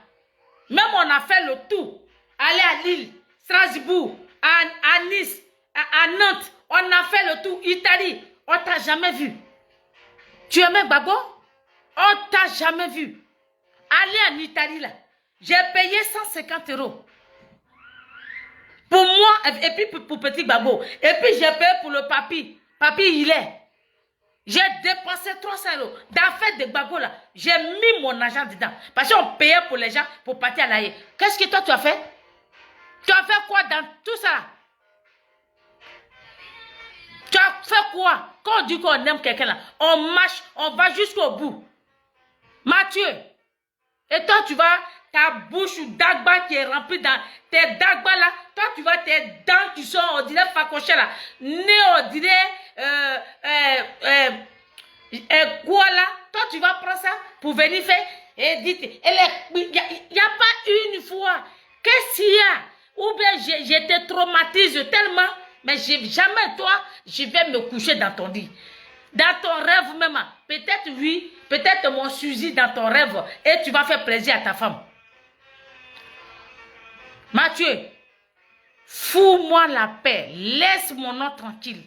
Même on a fait le tour. Aller à Lille, Strasbourg, à Nice, à Nantes. On a fait le tour. Italie. On t'a jamais vu. Tu aimais Gbagbo? On t'a jamais vu. Aller en Italie là. J'ai payé 150 €. Pour moi, et puis pour petit Gbagbo. Et puis j'ai payé pour le papi. Papi, il est. J'ai dépensé 300 € d'affaires de Gbagbo là. J'ai mis mon argent dedans. Parce qu'on payait pour les gens pour partir à l'Aïe. Qu'est-ce que toi tu as fait? Tu as fait quoi dans tout ça? Tu as fait quoi? Quand on dit qu'on aime quelqu'un là, on marche, on va jusqu'au bout. Mathieu, et toi tu vas, ta bouche d'agba qui est remplie dans tes dagba là, toi tu vas tes dents qui sont, on dirait facoché là, né on dirait, quoi là, toi tu vas prendre ça pour venir faire, et dites, il n'y a pas une fois, qu'est-ce qu'il y a? Ou bien je te traumatise tellement, mais jamais toi, je vais me coucher dans ton lit. Dans ton rêve même, peut-être oui, peut-être mon suicide dans ton rêve, et tu vas faire plaisir à ta femme. Mathieu, fous-moi la paix, laisse mon nom tranquille.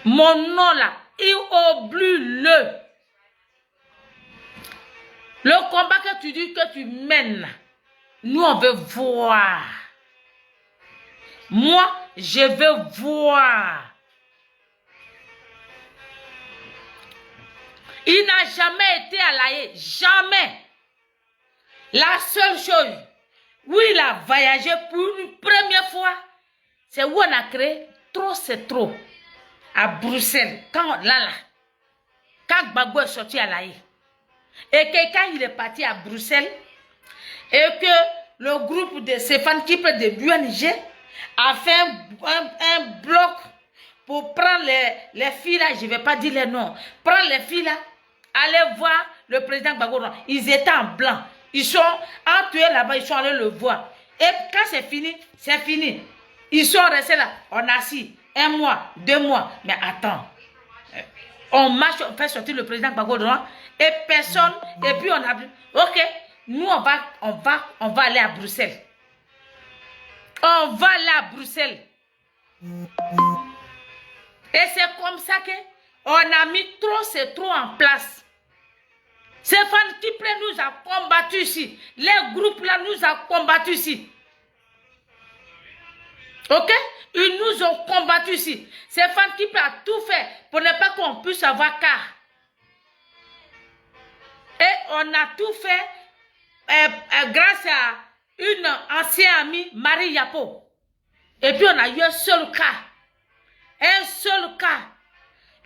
Mon nom là, il oublie-le. Le combat que tu dis que tu mènes, nous on veut voir. Moi, je veux voir. Il n'a jamais été à l'Aïe, jamais. La seule chose où il a voyagé pour une première fois, c'est où on a créé Trop c'est trop à Bruxelles. Quand Gbagbo est sorti à l'Aïe. Et que quand il est parti à Bruxelles, et que le groupe de Stéphane Kipe de l'UNG a fait un bloc pour prendre les filles là, je ne vais pas dire les noms, prendre les filles là, aller voir le président Gbagbo. Ils étaient en blanc. Ils sont entrés là-bas, ils sont allés le voir. Et quand c'est fini, c'est fini. Ils sont restés là, on a assis 1 mois, 2 mois. Mais attends, on marche, on fait sortir le président Gbagbo et personne, et puis on a vu, ok, nous on va aller à Bruxelles. On va aller à Bruxelles. Et c'est comme ça qu'on a mis c'est trop en place. Stéphane Kipe nous a combattu ici. Les groupes là nous ont combattu ici. Ok? Ils nous ont combattu ici. Stéphane Kipe a tout fait pour ne pas qu'on puisse avoir cas. Et on a tout fait grâce à une ancienne amie, Marie Yapo. Et puis on a eu un seul cas. Un seul cas.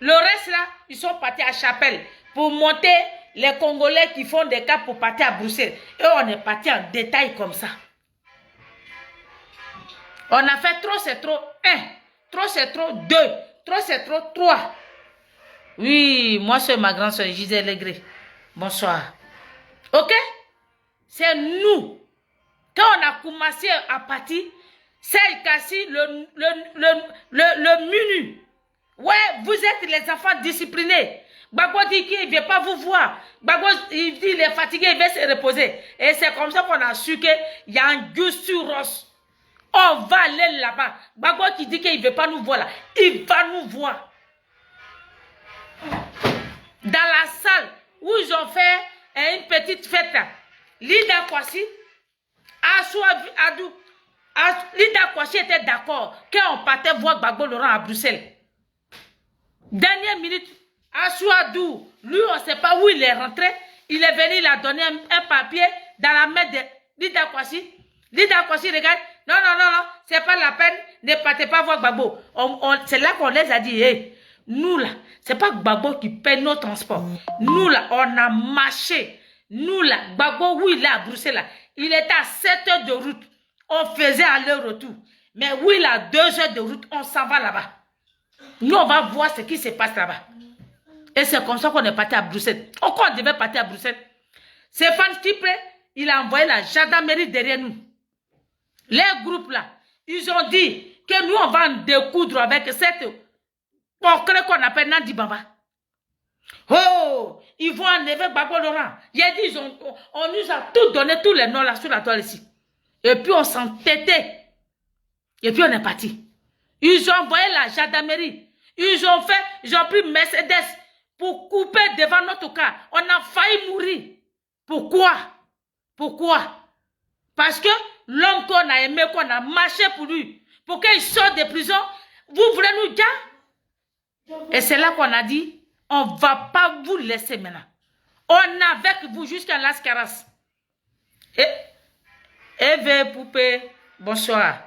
Le reste là, ils sont partis à Chapelle pour monter les Congolais qui font des cas pour partir à Bruxelles. Et on est parti en détail comme ça. On a fait trop c'est trop 1, trop c'est trop 2, trop c'est trop 3. Oui, moi c'est ma grande soeur Gisèle Legré. Bonsoir. Ok? C'est nous. Quand on a commencé à partir, c'est Kassi, le menu. Ouais, vous êtes les enfants disciplinés. Gbagbo dit qu'il ne vient pas vous voir. Gbagbo, il dit qu'il est fatigué, il va se reposer. Et c'est comme ça qu'on a su qu'il y a un Gus sur Ross. On va aller là-bas. Gbagbo qui dit qu'il ne veut pas nous voir là. Il va nous voir. Dans la salle où ils ont fait une petite fête. Lida Kwasi, Lida Kwasi était d'accord qu'on partait voir Gbagbo Laurent à Bruxelles. Dernière minute, Asouadou, lui on ne sait pas où il est rentré. Il est venu, il a donné un papier dans la main de Lida Kwasi. Lida Kwasi regarde, non, c'est pas la peine, ne partez pas voir Gbagbo. C'est là qu'on les a dit, hey, nous là, c'est pas Gbagbo qui paie nos transports. Nous là, on a marché. Nous là, Gbagbo, où il est à Bruxelles là, il était à 7 heures de route. On faisait aller-retour. Mais où il a 2 heures de route, on s'en va là-bas. Nous, on va voir ce qui se passe là-bas. Et c'est comme ça qu'on est parti à Bruxelles. Pourquoi on devait partir à Bruxelles? Stéphane Kipe, il a envoyé la gendarmerie derrière nous. Les groupes là, ils ont dit que nous, on va en découdre avec cette porcre qu'on appelle Nandi Baba. Oh, ils vont enlever Gbagbo Laurent. Il a dit, on nous a tout donné, tous les noms là sur la toile ici. Et puis on s'entêtait. Et puis on est parti. Ils ont envoyé la gendarmerie. Ils ont pris Mercedes pour couper devant notre cas. On a failli mourir. Pourquoi? Pourquoi? Parce que l'homme qu'on a aimé, qu'on a marché pour lui, pour qu'il sorte de prison, vous voulez nous dire? Et c'est là qu'on a dit, on ne va pas vous laisser maintenant. On est avec vous jusqu'à Las Caras. Eve Poupée, bonsoir.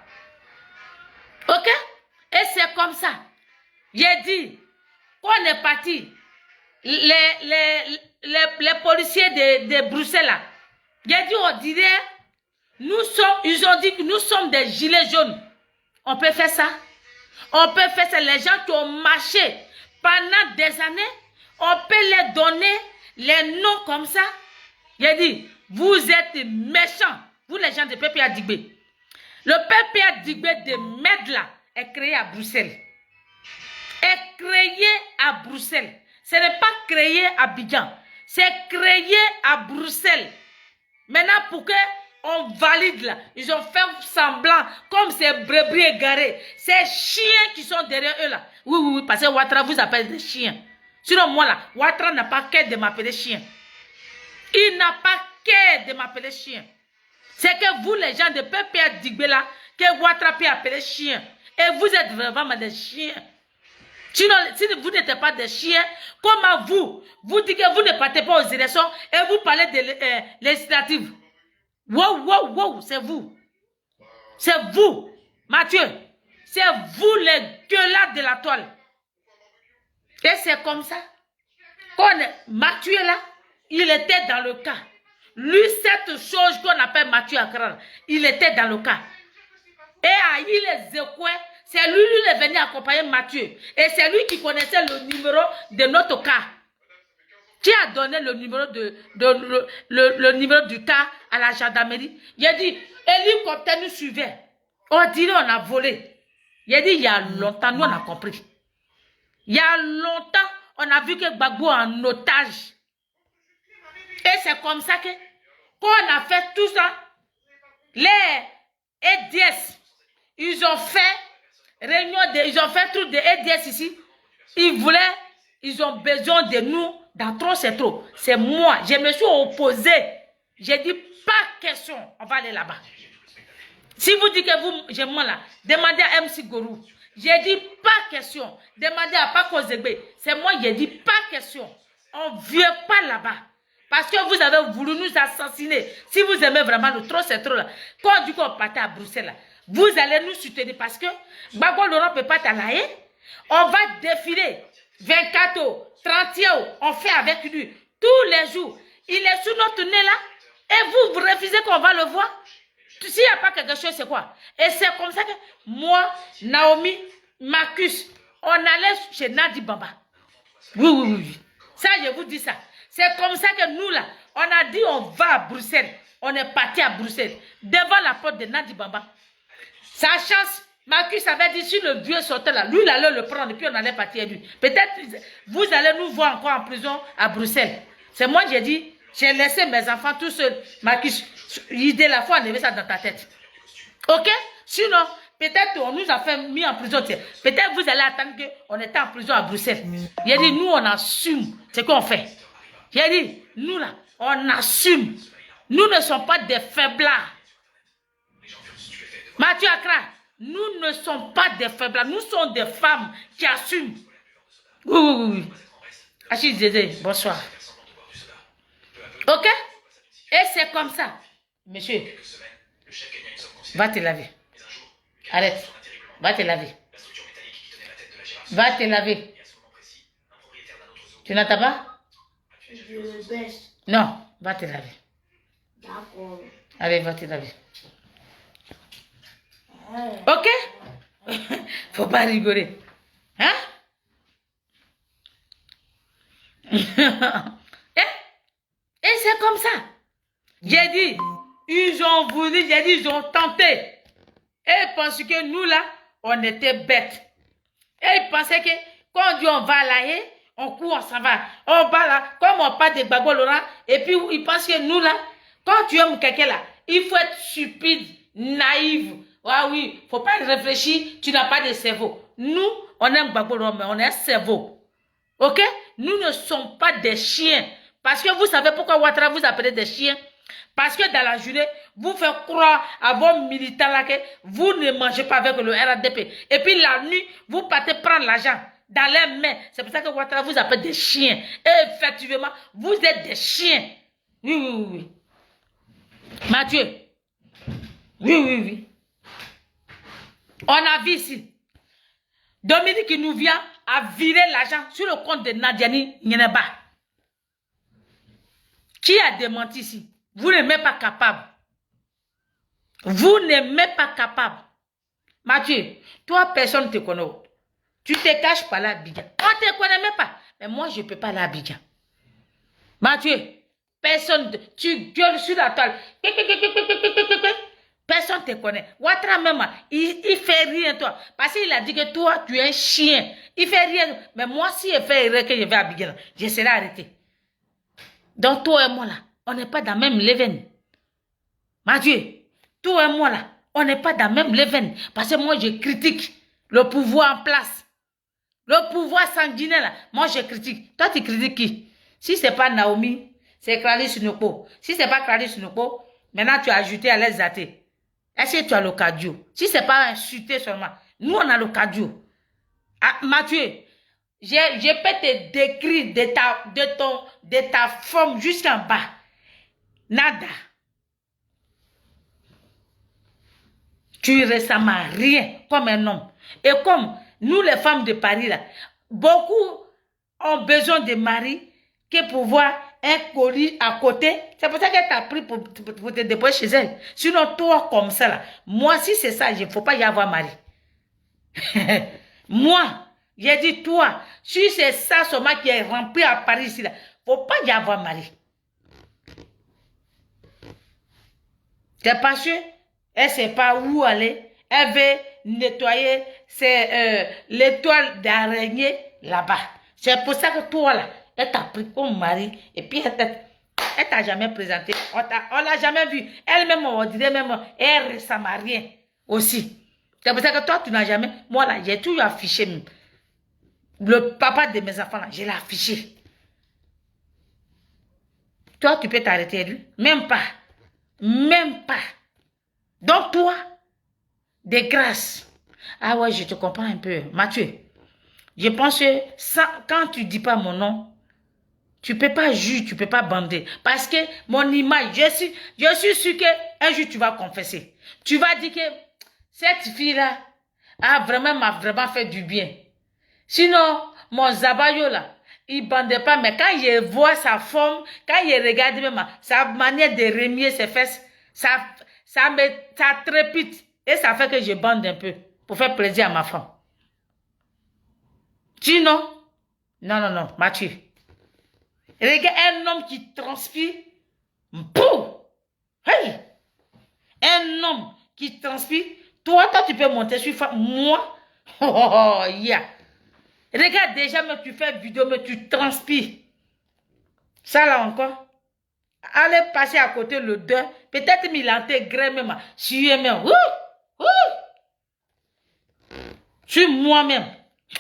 Ok? Et c'est comme ça. J'ai dit qu'on est parti. Les policiers de Bruxelles là. J'ai dit on dirait, ils ont dit que nous sommes des gilets jaunes. On peut faire ça? On peut faire ça. Les gens qui ont marché pendant des années, on peut les donner les noms comme ça. J'ai dit, vous êtes méchants. Vous les gens de PPA Digbé. Le PPA Digbé de Medla est créé à Bruxelles. Est créé à Bruxelles. Ce n'est pas créé à Abidjan. C'est créé à Bruxelles. Maintenant, pour qu'on valide là, ils ont fait semblant comme ces brebis égarés. Ces chiens qui sont derrière eux là. Oui, parce que Ouattara vous appelle des chiens. Sinon, moi là, Ouattara n'a pas qu'à de m'appeler chien. Il n'a pas qu'à de m'appeler chien. C'est que vous, les gens de PPA Digbé là, que Ouattara peut appeler chien. Et vous êtes vraiment des chiens. Sinon, si vous n'êtes pas des chiens, comment vous dites que vous ne partez pas aux élections et vous parlez de législatives. Wow, c'est vous. C'est vous, Mathieu. C'est vous les gueulards de la toile. Et c'est comme ça. Mathieu là, il était dans le cas. Lui, cette chose qu'on appelle Mathieu Accra, il était dans le cas. Et à les Écoués, c'est lui qui est venu accompagner Mathieu. Et c'est lui qui connaissait le numéro de notre cas. Qui a donné le numéro le numéro du cas à la gendarmerie? Il a dit, l'hélicoptère nous suivait. On dirait on a volé. Il a dit, il y a longtemps, nous on a compris. Il y a longtemps, on a vu que Gbagbo est en otage. Et c'est comme ça que, quand on a fait tout ça, les EDS, ils ont fait réunion, ils ont fait tout de EDS ici. Ils ont besoin de nous. Dans trop, c'est trop. C'est moi. Je me suis opposé. J'ai dit, pas question. On va aller là-bas. Si vous dites que vous, j'ai moi là, demandez à MC Gorou. J'ai dit, pas question. Demandez à Paco Zegbe. C'est moi, j'ai dit, pas question. On ne vient pas là-bas. Parce que vous avez voulu nous assassiner. Si vous aimez vraiment le trop, c'est trop là. Quand du coup on partait à Bruxelles, là, vous allez nous soutenir parce que Gbagbo Laurent ne peut pas t'aller. On va défiler 24 heures, 30 heures, on fait avec lui tous les jours. Il est sous notre nez là et vous refusez qu'on va le voir. S'il n'y a pas quelque chose, c'est quoi? Et c'est comme ça que moi, Naomi, Marcus, on allait chez Nadi Bamba. Oui. Ça, je vous dis ça. C'est comme ça que nous là, on a dit on va à Bruxelles. On est parti à Bruxelles, devant la porte de Nadi Bamba. Sa chance, Marcus avait dit si le vieux sortait là, lui il allait le prendre et puis on allait partir à lui. Peut-être vous allez nous voir encore en prison à Bruxelles. C'est moi j'ai dit, j'ai laissé mes enfants tout seuls. Marcus, l'idée la fois enlever ça dans ta tête. Ok? Sinon, peut-être on nous a fait mis en prison. Peut-être vous allez attendre qu'on était en prison à Bruxelles. Il a dit, nous on assume ce qu'on fait. J'ai dit, nous là, on assume. Nous ne sommes pas des faiblards. Mathieu Accra, nous ne sommes pas des faiblards. Nous sommes des femmes qui assument. Oui. Achille Zézé, bonsoir. Ok? Et c'est comme ça. Monsieur, va te laver. Arrête. Va te laver. Va te laver. Tu n'entends pas? Je baisse. Non, va te laver. D'accord. Allez, va te laver. Ok? Faut pas rigoler. Hein? Et c'est comme ça. J'ai dit, ils ont voulu, j'ai dit, ils ont tenté. Et ils pensaient que nous là, on était bêtes. Et ils pensaient que quand on dit on va là, on court, on s'en va. On va là, comme on parle de Gbagbo Laurent, et puis ils pensent que nous là, quand tu aimes quelqu'un là, il faut être stupide, naïf. Ah oui, faut pas réfléchir, tu n'as pas de cerveau. Nous, on aime Gbagbo Laurent, mais on a un cerveau. Ok? Nous ne sommes pas des chiens. Parce que vous savez pourquoi Ouattara vous appelez des chiens? Parce que dans la journée, vous faites croire à vos militants là que vous ne mangez pas avec le RADP. Et puis la nuit, vous partez prendre l'argent dans les mains. C'est pour ça que Ouattara vous appelle des chiens. Et effectivement, vous êtes des chiens. Oui. Mathieu. Oui. On a vu ici. Dominique qui nous vient à virer l'argent sur le compte de Nadiani Nyeneba. Qui a démenti ici? Vous n'êtes même pas capable. Vous n'êtes même pas capable. Mathieu, toi, personne ne te connaît. Tu te caches pas là à Abidjan. On ne te connaît même pas. Mais moi, je ne peux pas aller à Abidjan. Mathieu, personne, tu gueules sur la toile. Personne ne te connaît. Ouattara même, il fait rien toi. Parce qu'il a dit que toi, tu es un chien. Il fait rien. Mais moi, si il fait rien que je vais à Abidjan, je serai arrêté. Donc toi et moi là, on n'est pas dans le même leven. Mathieu, toi et moi là, on n'est pas dans le même leven. Parce que moi je critique le pouvoir en place. Le pouvoir sanguinaire là, moi je critique. Toi tu critiques qui? Si ce n'est pas Naomi, c'est Clarisse Sinoko. Si ce n'est pas Clarisse Sinoko, maintenant tu as ajouté à l'aise athées. Est-ce que tu as le cardio? Si ce n'est pas insulté seulement, nous on a le cardio. Ah, Mathieu, je peux te décrire de ta forme jusqu'en bas. Nada. Tu ressembles à rien comme un homme. Et comme nous les femmes de Paris là, beaucoup ont besoin de maris qui pouvoir un colis à côté. C'est pour ça qu'elle t'a pris pour te déposer chez elle. Sinon, toi, comme ça, là, moi, si c'est ça, il ne faut pas y avoir mari. Moi, j'ai dit, toi, si c'est ça seulement qui est rempli à Paris ici, là, faut pas y avoir mari. C'est parce qu'elle ne sait pas où aller. Elle veut nettoyer l'étoile d'araignée là-bas. C'est pour ça que toi, là, elle t'a pris comme mari. Et puis, elle t'a jamais présenté. On l'a jamais vu. Elle-même, on dirait même, elle ne ressemble à rien aussi. C'est pour ça que toi, tu n'as jamais... Moi, là, j'ai tout affiché. Le papa de mes enfants, là, je l'ai affiché. Toi, tu peux t'arrêter, lui? Même pas. Même pas. Donc, toi, de grâce. Ah ouais, je te comprends un peu. Mathieu, je pense que quand tu ne dis pas mon nom, tu ne peux pas juger, tu ne peux pas bander. Parce que mon image, je suis sûr qu'un jour, tu vas confesser. Tu vas dire que cette fille-là m'a vraiment fait du bien. Sinon, mon Zabayo là, il ne bandait pas, mais quand il voit sa forme, quand il regarde même sa manière de remuer ses fesses, ça trépite. Et ça fait que je bande un peu pour faire plaisir à ma femme. Sinon, non, Mathieu. Regarde un homme qui transpire. Boum! Hey! Un homme qui transpire. Toi, tu peux monter sur femme. Moi, yeah. Regarde déjà, mais tu fais vidéo, mais tu transpires. Ça là encore. Allez passer à côté le 2. Peut-être qu'il a intégré même. Sur même. Sur moi-même.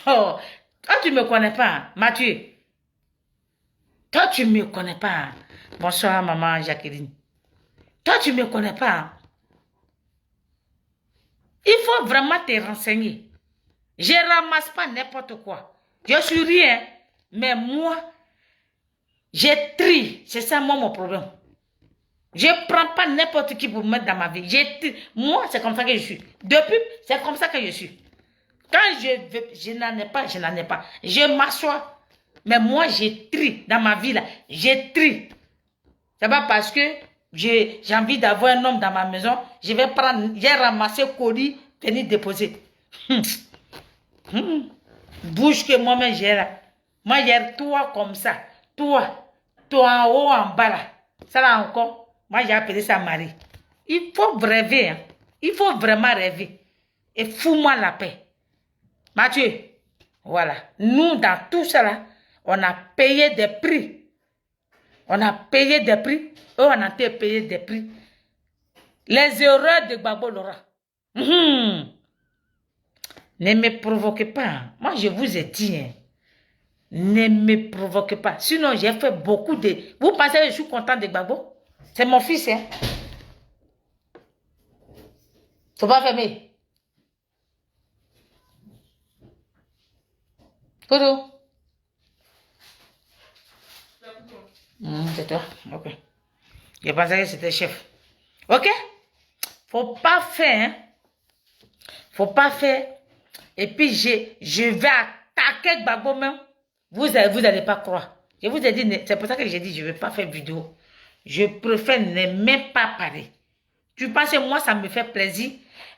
Oh. Toi, tu ne me connais pas, hein, Mathieu. Toi, tu ne me connais pas. Hein. Bonsoir, maman Jacqueline. Toi, tu ne me connais pas. Hein. Il faut vraiment te renseigner. Je ne ramasse pas n'importe quoi. Je suis rien. Mais moi, j'ai tri. C'est ça, moi, mon problème. Je ne prends pas n'importe qui pour me mettre dans ma vie. Moi, c'est comme ça que je suis. Depuis, c'est comme ça que je suis. Quand je n'en ai pas, je n'en ai pas. Je m'assois. Mais moi, j'ai tri dans ma vie là. J'ai tri. C'est pas parce que j'ai envie d'avoir un homme dans ma maison, je vais prendre, j'ai ramassé colis, venir déposer. Bouge que moi-même j'ai là. Moi, j'ai toi comme ça. Toi en haut, en bas là. Ça là encore, moi j'ai appelé ça mari. Il faut rêver. Hein. Il faut vraiment rêver. Et fous-moi la paix. Mathieu, voilà. Nous, dans tout ça là, on a payé des prix. On a payé des prix. Eux, on a payé des prix. Les erreurs de Gbagbo Laurent. Ne me provoquez pas. Moi, je vous ai dit. Hein. Ne me provoquez pas. Sinon, j'ai fait beaucoup de... Vous pensez que je suis content de Gbagbo? C'est mon fils. Hein. Faut pas fermer. Kodo. C'est toi? Ok. Je pensais que c'était chef. Ok? Faut pas faire. Hein? Faut pas faire. Et puis, je vais attaquer Gbagbo même. Vous allez pas croire. Je vous ai dit, c'est pour ça que j'ai dit, je ne vais pas faire vidéo. Je préfère ne même pas parler. Tu penses que moi, ça me fait plaisir.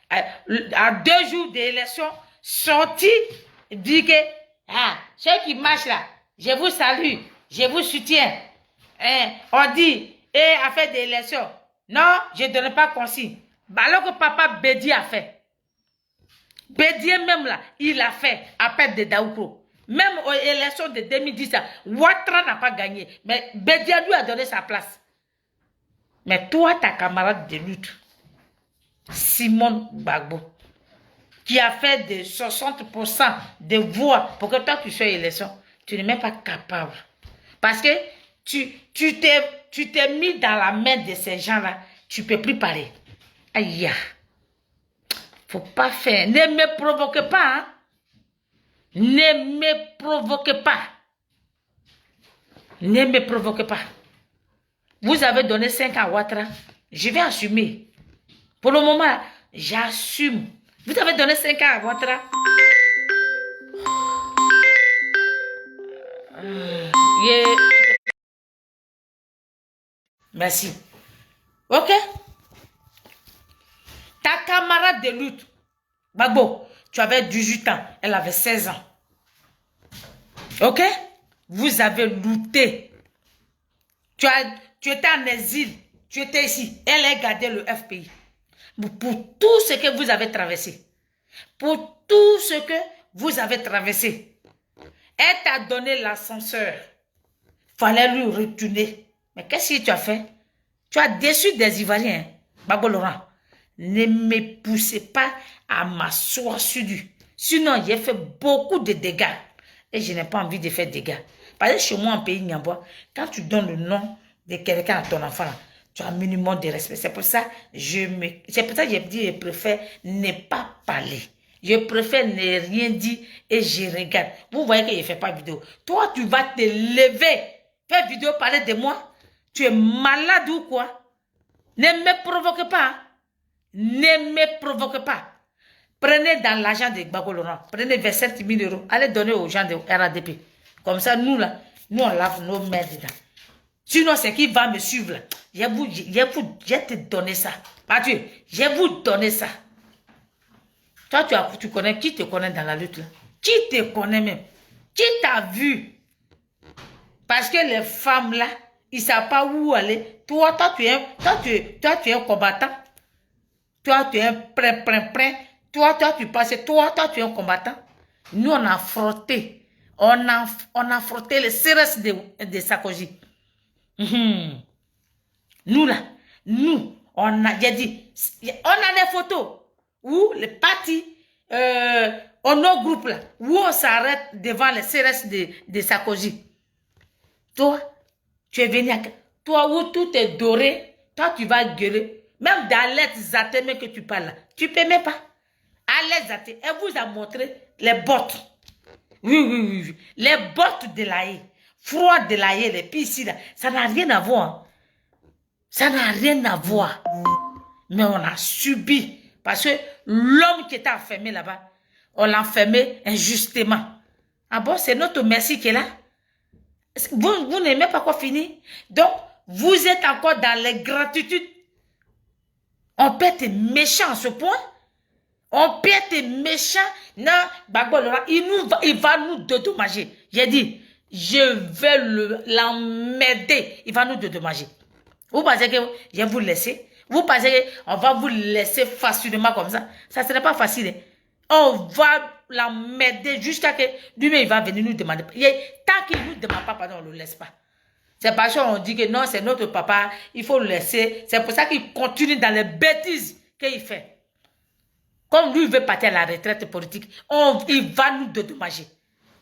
À 2 jours d'élection, sortir, dire que, ceux qui marchent là, je vous salue, je vous soutiens. On dit, affaire d'élection. Non, je ne donne pas consigne. Alors que papa Bédi a fait. Bédi même là, il a fait appel de Daoukro. Même aux élections de 2010, Ouattara n'a pas gagné. Mais Bédi lui a donné sa place. Mais toi, ta camarade de lutte, Simone Gbagbo, qui a fait de 60% de voix pour que toi tu sois élection, tu n'es même pas capable. Parce que tu t'es mis dans la main de ces gens-là, tu ne peux plus parler. Aïe, faut pas faire. Ne me provoquez pas. Hein? Ne me provoquez pas. Ne me provoquez pas. Vous avez donné 5 à Ouattara. Je vais assumer. Pour le moment, j'assume. Vous avez donné 5 ans à Ouattara. Merci. Ok? Ta camarade de lutte, Gbagbo, tu avais 18 ans, elle avait 16 ans. Ok? Vous avez lutté. Tu étais en exil, tu étais ici. Elle a gardé le FPI. Pour tout ce que vous avez traversé. Pour tout ce que vous avez traversé. Elle t'a donné l'ascenseur. Fallait lui retourner. Mais qu'est-ce que tu as fait? Tu as déçu des Ivoiriens. Hein? Gbagbo Laurent, ne me poussez pas à m'asseoir sur lui. Sinon, j'ai fait beaucoup de dégâts. Et je n'ai pas envie de faire des dégâts. Parce que chez moi, en pays Niambois, quand tu donnes le nom de quelqu'un à ton enfant, là, tu as un minimum de respect. C'est pour ça que j'ai dit, je préfère ne pas parler. Je préfère ne rien dire et je regarde. Vous voyez que je ne fais pas vidéo. Toi, tu vas te lever, faire vidéo, parler de moi. Tu es malade ou quoi? Ne me provoque pas. Hein? Ne me provoque pas. Prenez dans l'argent de Gbagbo Laurent, prenez 27 000 euros, allez donner aux gens de RADP. Comme ça, nous là, nous on lave nos mains dedans. Sinon, c'est qui va me suivre là. Je te donner ça. Mathieu, je vais vous donner ça. Toi, tu connais, qui te connaît dans la lutte là? Qui te connaît même? Qui t'a vu? Parce que les femmes là, ils ne savent pas où aller. Toi, tu es un combattant. Toi, tu es un prêt. Toi, tu passes. Toi, tu es un combattant. Nous, on a frotté. On a frotté les CRS de Sarkozy. Nous, là, on a des photos où les partis, nos groupes, là, où on s'arrête devant les CRS de Sarkozy. Toi, tu es venu à... Toi, où tout est doré, toi, tu vas gueuler. Même d'Alette Zaté que tu parles là, tu ne peux même pas. Alette Zaté, elle vous a montré les bottes. Oui. Les bottes de l'AE. Froid de l'AE, les piscines là. Ça n'a rien à voir. Hein. Ça n'a rien à voir. Mais on a subi. Parce que l'homme qui était enfermé là-bas, on l'a enfermé injustement. Ah bon, c'est notre merci qui est là. Vous n'aimez pas quoi finir. Donc, vous êtes encore dans les gratitudes. On peut être méchant à ce point. On peut être méchant. Non, Gbagbo Laurent, il va nous dédommager. J'ai dit, je vais l'emmerder. Il va nous dédommager. Vous pensez que je vais vous laisser? Vous pensez qu'on va vous laisser facilement comme ça? Ça ne serait pas facile. Hein? On va l'emmerder jusqu'à que lui-même il va venir nous demander. Tant qu'il ne nous demande pas, pardon, on ne le laisse pas. C'est parce qu'on dit que non, c'est notre papa, il faut le laisser. C'est pour ça qu'il continue dans les bêtises qu'il fait. Comme lui, il veut partir à la retraite politique, il va nous dédommager.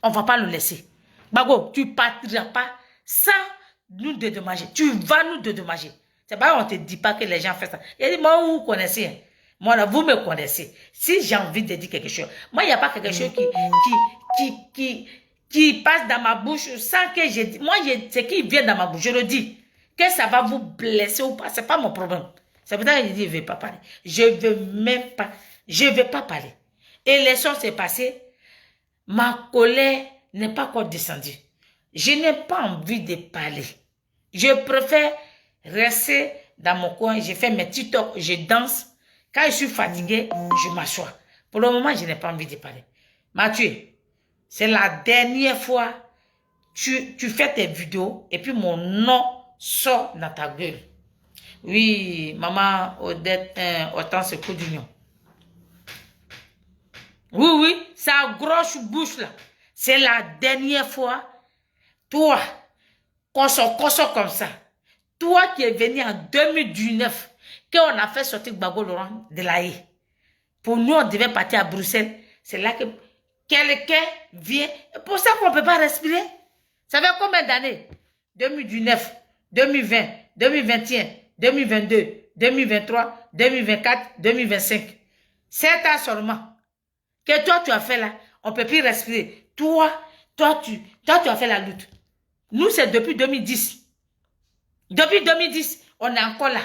On ne va pas le laisser. Gbagbo, tu ne partiras pas sans nous dédommager. Tu vas nous dédommager. C'est pas qu'on ne te dit pas que les gens font ça. Il dit, moi, vous connaissez. Hein. Moi, là, vous me connaissez. Si j'ai envie de dire quelque chose, moi, il n'y a pas quelque chose qui passe dans ma bouche sans que je dise. Moi, c'est qui vient dans ma bouche, je le dis. Que ça va vous blesser ou pas, ce n'est pas mon problème. C'est pour ça que je dis, je ne vais pas parler. Je ne veux même pas. Je ne vais pas parler. L'élection s'est passée. Ma colère n'est pas encore descendue. Je n'ai pas envie de parler. Je préfère rester dans mon coin. Je fais mes TikTok, je danse. Quand je suis fatiguée, je m'assois. Pour le moment, je n'ai pas envie de parler. Mathieu, c'est la dernière fois tu fais tes vidéos et puis mon nom sort dans ta gueule. Oui, maman Odette, Hortense Coup d'Union. Oui, sa grosse bouche là. C'est la dernière fois. Toi, qu'on comme ça. Toi qui es venu en 2019, qu'on a fait sortir Gbagbo Laurent de l'AE. Pour nous, on devait partir à Bruxelles. C'est là que quelqu'un vient. Pour ça qu'on ne peut pas respirer. Ça fait combien d'années? 2019, 2020, 2021, 2022, 2023, 2024, 2025. 7 ans seulement. Que toi, tu as fait là, on ne peut plus respirer. Toi, tu as fait la lutte. Nous, c'est depuis 2010. Depuis 2010, on est encore là.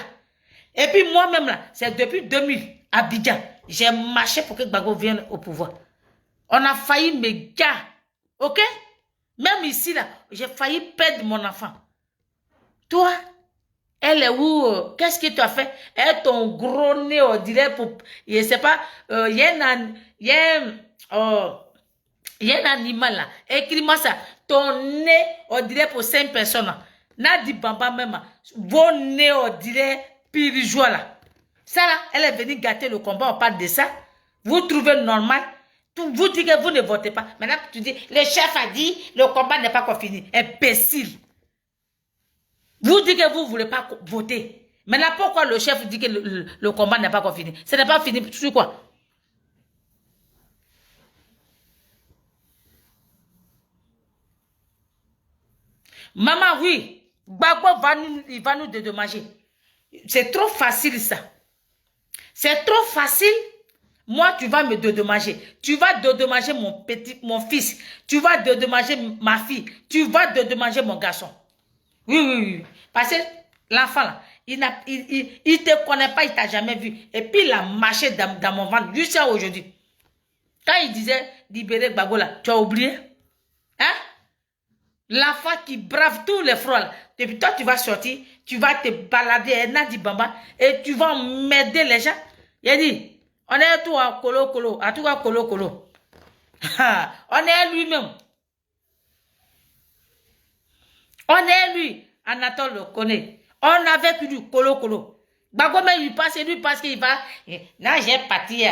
Et puis moi-même là, c'est depuis 2000, à Abidjan. J'ai marché pour que Gbagbo vienne au pouvoir. On a failli me gars. Ok? Même ici là, j'ai failli perdre mon enfant. Toi, Elle est où? Qu'est-ce que tu as fait? Elle, ton gros nez, on dirait pour... Je sais pas, il y a un animal là. Écris-moi ça. Ton nez, on dirait pour 5 personnes. Nadi Bamba même. Vos nez, on dirait pirigeois là. Ça là, elle est venue gâter le combat, on parle de ça. Vous trouvez normal? Vous dites que vous ne votez pas. Maintenant, tu dis, le chef a dit, le combat n'est pas encore fini. Imbécile. Vous dites que vous ne voulez pas voter. Maintenant, pourquoi le chef dit que le combat n'est pas encore fini? Ce n'est pas fini sur quoi? Maman, oui. Gbagbo il va nous dédommager. C'est trop facile ça. C'est trop facile. Moi, tu vas me dédommager. Tu vas dédommager mon fils. Tu vas dédommager ma fille. Tu vas dédommager mon garçon. Oui, oui, oui. Parce que l'enfant, là, il ne te connaît pas, il ne t'a jamais vu. Et puis, il a marché dans mon ventre jusqu'à aujourd'hui. Quand il disait libérer Gbagbo, là, tu as oublié? Hein? L'enfant qui brave tous les froids, là. Et puis toi, tu vas sortir, tu vas te balader à Nadi Bamba et tu vas m'aider les gens. Il a dit, on est tout à colo, à tout à colo. On est lui-même. On est lui, Anatole le connaît. On avait plus du colo. Gbagbo même lui parce qu'il va. Là, j'ai parti,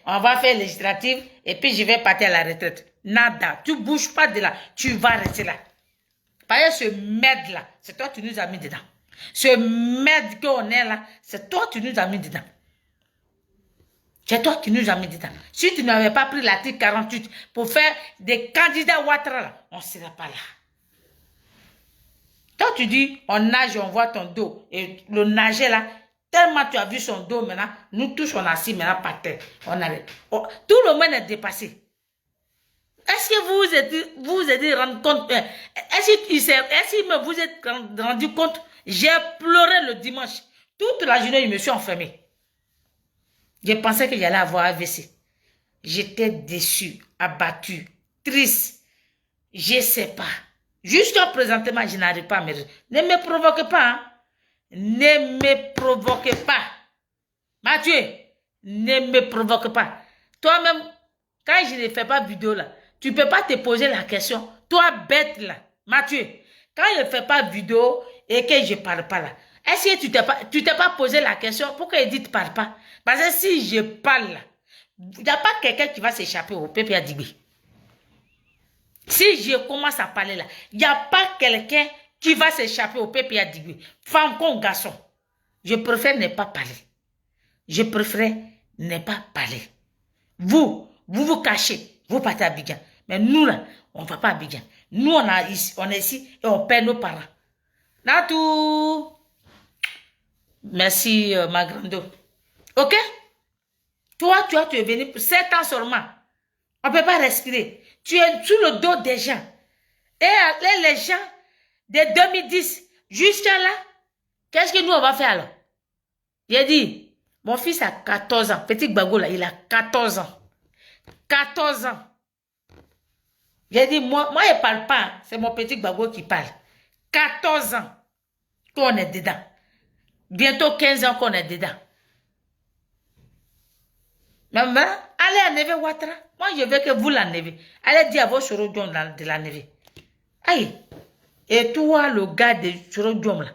on va faire législative et puis je vais partir à la retraite. Nada, tu bouges pas de là, tu vas rester là. Parce que ce merde là, c'est toi qui nous as mis dedans. Ce merde qu'on est là, c'est toi qui nous as mis dedans. C'est toi qui nous as mis dedans. Si tu n'avais pas pris l'article 48 pour faire des candidats Ouattara là, on ne serait pas là. Quand tu dis, on nage, on voit ton dos. Et le nager là, tellement tu as vu son dos maintenant, nous tous on a assis maintenant par terre. On arrête. Oh, tout le monde est dépassé. Est-ce que vous êtes rendu compte? Est-ce que vous êtes rendu compte? J'ai pleuré le dimanche. Toute la journée, je me suis enfermé. Je pensais que j'allais avoir AVC. J'étais déçu, abattu, triste. Je ne sais pas. Jusqu'à présentement, je n'arrive pas à me... Ne me provoquez pas. Hein? Ne me provoquez pas. Mathieu, ne me provoque pas. Toi-même, quand je ne fais pas vidéo là, tu ne peux pas te poser la question. Toi, bête là, Mathieu, quand je ne fais pas vidéo et que je ne parle pas là, est-ce que tu t'es pas posé la question pourquoi il dit tu ne parles pas? Parce que si je parle là, il n'y a pas quelqu'un qui va s'échapper au PPA Digby. Si je commence à parler là, il n'y a pas quelqu'un qui va s'échapper au PPA Digby. Femme comme garçon. Je préfère ne pas parler. Je préfère ne pas parler. Vous cachez. Vous partez à Abidjan. Mais nous là, on ne va pas à Abidjan. Nous, on est ici et on perd nos parents. Natou. Merci, ma grande. Ok? Toi, tu es venu pour 7 ans seulement. On ne peut pas respirer. Tu es sous le dos des gens. Et les gens, de 2010 jusqu'à là, qu'est-ce que nous, on va faire alors? J'ai dit, mon fils a 14 ans. Petit Gbagbo là, il a 14 ans. 14 ans. J'ai dit, moi, je ne parle pas. C'est mon petit Gbagbo qui parle. 14 ans qu'on est dedans. Bientôt 15 ans qu'on est dedans. Maman, allez enlever Ouattara. Moi, je veux que vous l'enlevez. Allez dire à vos Chorodium de l'enlever. Aïe. Et toi, le gars de Chorodium là.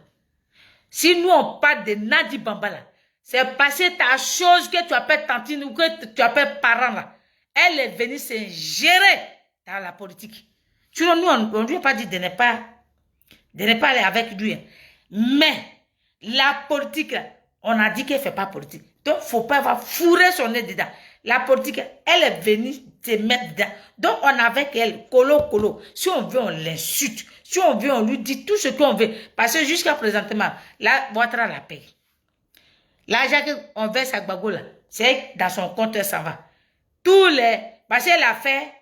Si nous, on parle de Nadi Bamba là, c'est parce que ta chose que tu appelles tantine ou que tu appelles parent là, elle est venue s'ingérer dans la politique. Tu vois, nous, on ne lui a pas dit de ne pas aller avec lui. Mais la politique là, on a dit qu'elle ne fait pas politique. Donc, il ne faut pas avoir fourré son nez dedans. La politique, elle est venue se mettre dedans. Donc, on a avec elle, colo. Si on veut, on l'insulte. Si on veut, on lui dit tout ce qu'on veut. Parce que jusqu'à présentement, là, Ouattara la paye. L'argent qu'on verse à Gbagbo, là, c'est dans son compte, ça va. Parce qu'elle a fait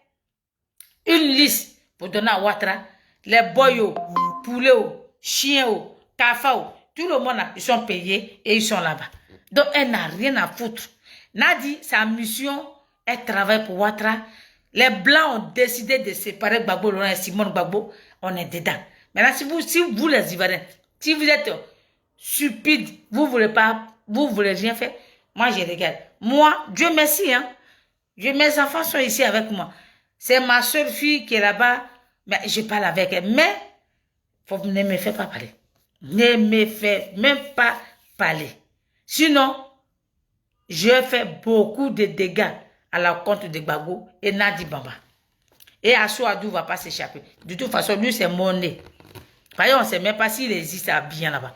une liste pour donner à Ouattara. Les boyaux, poulets, chiens, cafés, tout le monde, ils sont payés et ils sont là-bas. Donc, elle n'a rien à foutre. Nadi, sa mission, elle travaille pour Ouattara. Les Blancs ont décidé de séparer Gbagbo et Simone Gbagbo. On est dedans. Maintenant, si vous les Ivoiriens, si vous êtes stupide. Vous voulez pas, vous voulez rien faire. Moi, je regarde. Moi, Dieu merci, hein. Mes enfants sont ici avec moi. C'est ma seule fille qui est là-bas. Mais je parle avec elle. Mais, ne me faites pas parler. Ne me faites même pas parler. Sinon, je fais beaucoup de dégâts à la compte de Gbagbo et Nadi Bamba. Et Assouadou ne va pas s'échapper. De toute façon, lui, c'est mon nez. Voyez, on ne sait même pas s'il existe bien là-bas.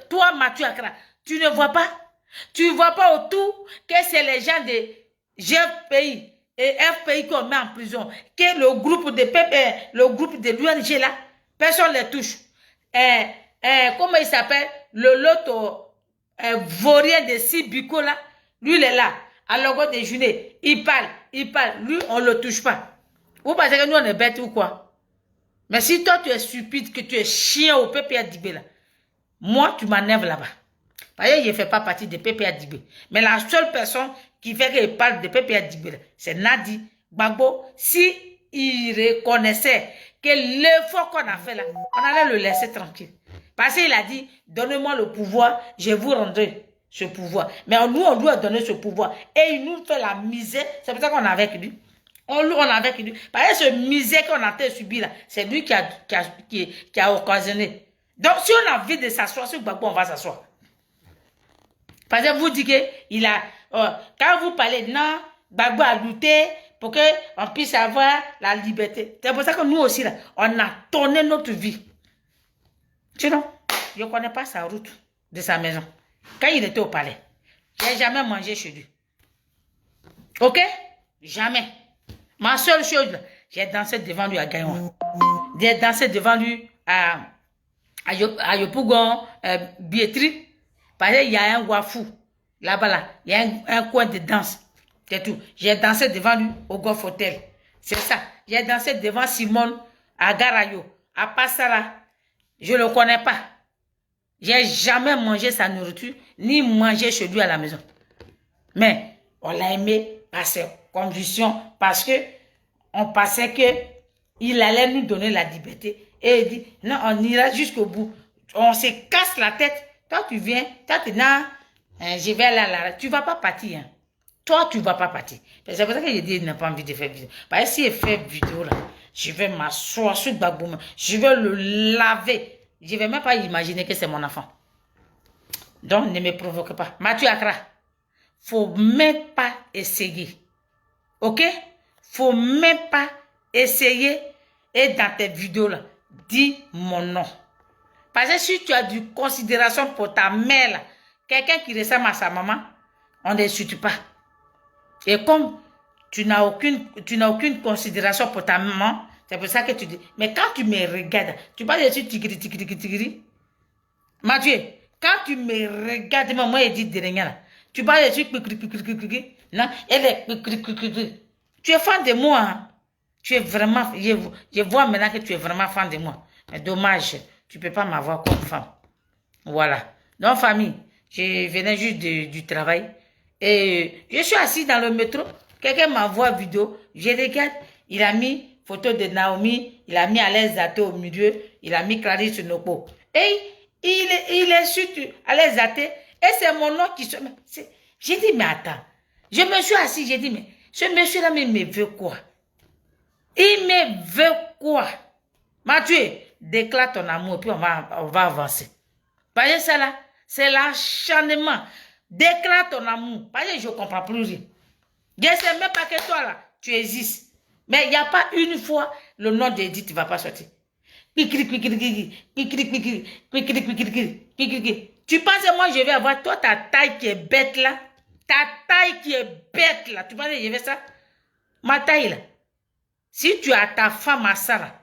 Toi, Mathieu Accra, tu ne vois pas? Tu ne vois pas autour que c'est les gens de GFPI et FPI qu'on met en prison, que le groupe de PP, le groupe de l'UNG là, personne ne les touche. Comment il s'appelle? L'autre vaurien de Sibiko là, lui il est là, à logo déjeuner, il parle, lui on ne le touche pas. Vous pensez que nous on est bêtes ou quoi? Mais si toi tu es stupide, que tu es chien au PPA Dibé là, moi tu m'enlèves là-bas. Parce que je ne fais pas partie de PPA Dibé. Mais la seule personne qui fait qu'il parle de PPA Dibé, c'est Nadi Gbagbo. Si il reconnaissait que l'effort qu'on a fait là, on allait le laisser tranquille. Parce qu'il a dit, donnez-moi le pouvoir, je vous rendrai ce pouvoir. Mais nous, on lui a donné ce pouvoir. Et il nous fait la misère. C'est pour ça qu'on est avec lui. On est avec lui. Parce que ce misère qu'on a subi là, c'est lui qui a occasionné. Donc, si on a envie de s'asseoir sur Gbagbo, on va s'asseoir. Parce que vous dites qu'il a... quand vous parlez, non, Gbagbo a lutté pour qu'on puisse avoir la liberté. C'est pour ça que nous aussi, là, on a tourné notre vie. Sinon, je ne connais pas sa route de sa maison. Quand il était au palais, je n'ai jamais mangé chez lui. Ok? Jamais. Ma seule chose, j'ai dansé devant lui à Gaïwan. J'ai dansé devant lui à Yopougon, Bietri. Parce qu'il y a un wafou. Là-bas, là, il y a un coin de danse. C'est tout. J'ai dansé devant lui au Golf Hotel. C'est ça. J'ai dansé devant Simone à Garayo, à Passara. Je ne le connais pas. J'ai jamais mangé sa nourriture, ni mangé chez lui à la maison. Mais on l'a aimé par ses conditions, parce que on pensait qu'il allait nous donner la liberté. Et il dit, non, on ira jusqu'au bout. On se casse la tête. Toi, tu viens, toi, tu n'as, je vais là. Tu ne vas pas partir. Hein. Toi, tu ne vas pas partir. C'est pour ça que je dis, il n'a pas envie de faire vidéo. Parce que s'il fait vidéo là, je vais m'asseoir sur Gbagbo. Je vais le laver. Je ne vais même pas imaginer que c'est mon enfant. Donc, ne me provoque pas. Mathieu Accra, il ne faut même pas essayer. Ok? Il ne faut même pas essayer. Et dans tes vidéos là, dis mon nom. Parce que si tu as du considération pour ta mère, là, quelqu'un qui ressemble à sa maman, on ne l'insulte pas. Et comme tu n'as aucune considération pour ta maman, c'est pour ça que tu dis. Mais quand tu me regardes, tu parles de tigri. Mathieu, quand tu me regardes, moi, je dis de rien là. Tu parles de non, elle est tu es fan de moi. Hein? Tu es vraiment, je vois maintenant que tu es vraiment fan de moi. Mais dommage, tu ne peux pas m'avoir comme femme. Voilà. Donc, famille, je venais juste du travail. Et je suis assis dans le métro. Quelqu'un m'envoie vidéo. Je regarde. Il a mis photo de Naomi. Il a mis Alain Zaté au milieu. Il a mis Clarisse Nopo. Et il est sur Alain Zaté. Et c'est mon nom qui se... J'ai dit, mais attends. Je me suis assis. J'ai dit, mais ce monsieur-là, il me veut quoi? Il me veut quoi? Mathieu, déclare ton amour, puis on va avancer. Parce que ça là, c'est l'acharnement. Déclare ton amour. Parce que je ne comprends plus rien. Je ne sais même pas que toi là, tu existes. Mais il n'y a pas une fois, le nom d'Edith ne va pas sortir. Tu penses que moi je vais avoir toi ta taille qui est bête là? Ta taille qui est bête là. Tu penses que je vais ça? Ma taille là. Si tu as ta femme à ça là,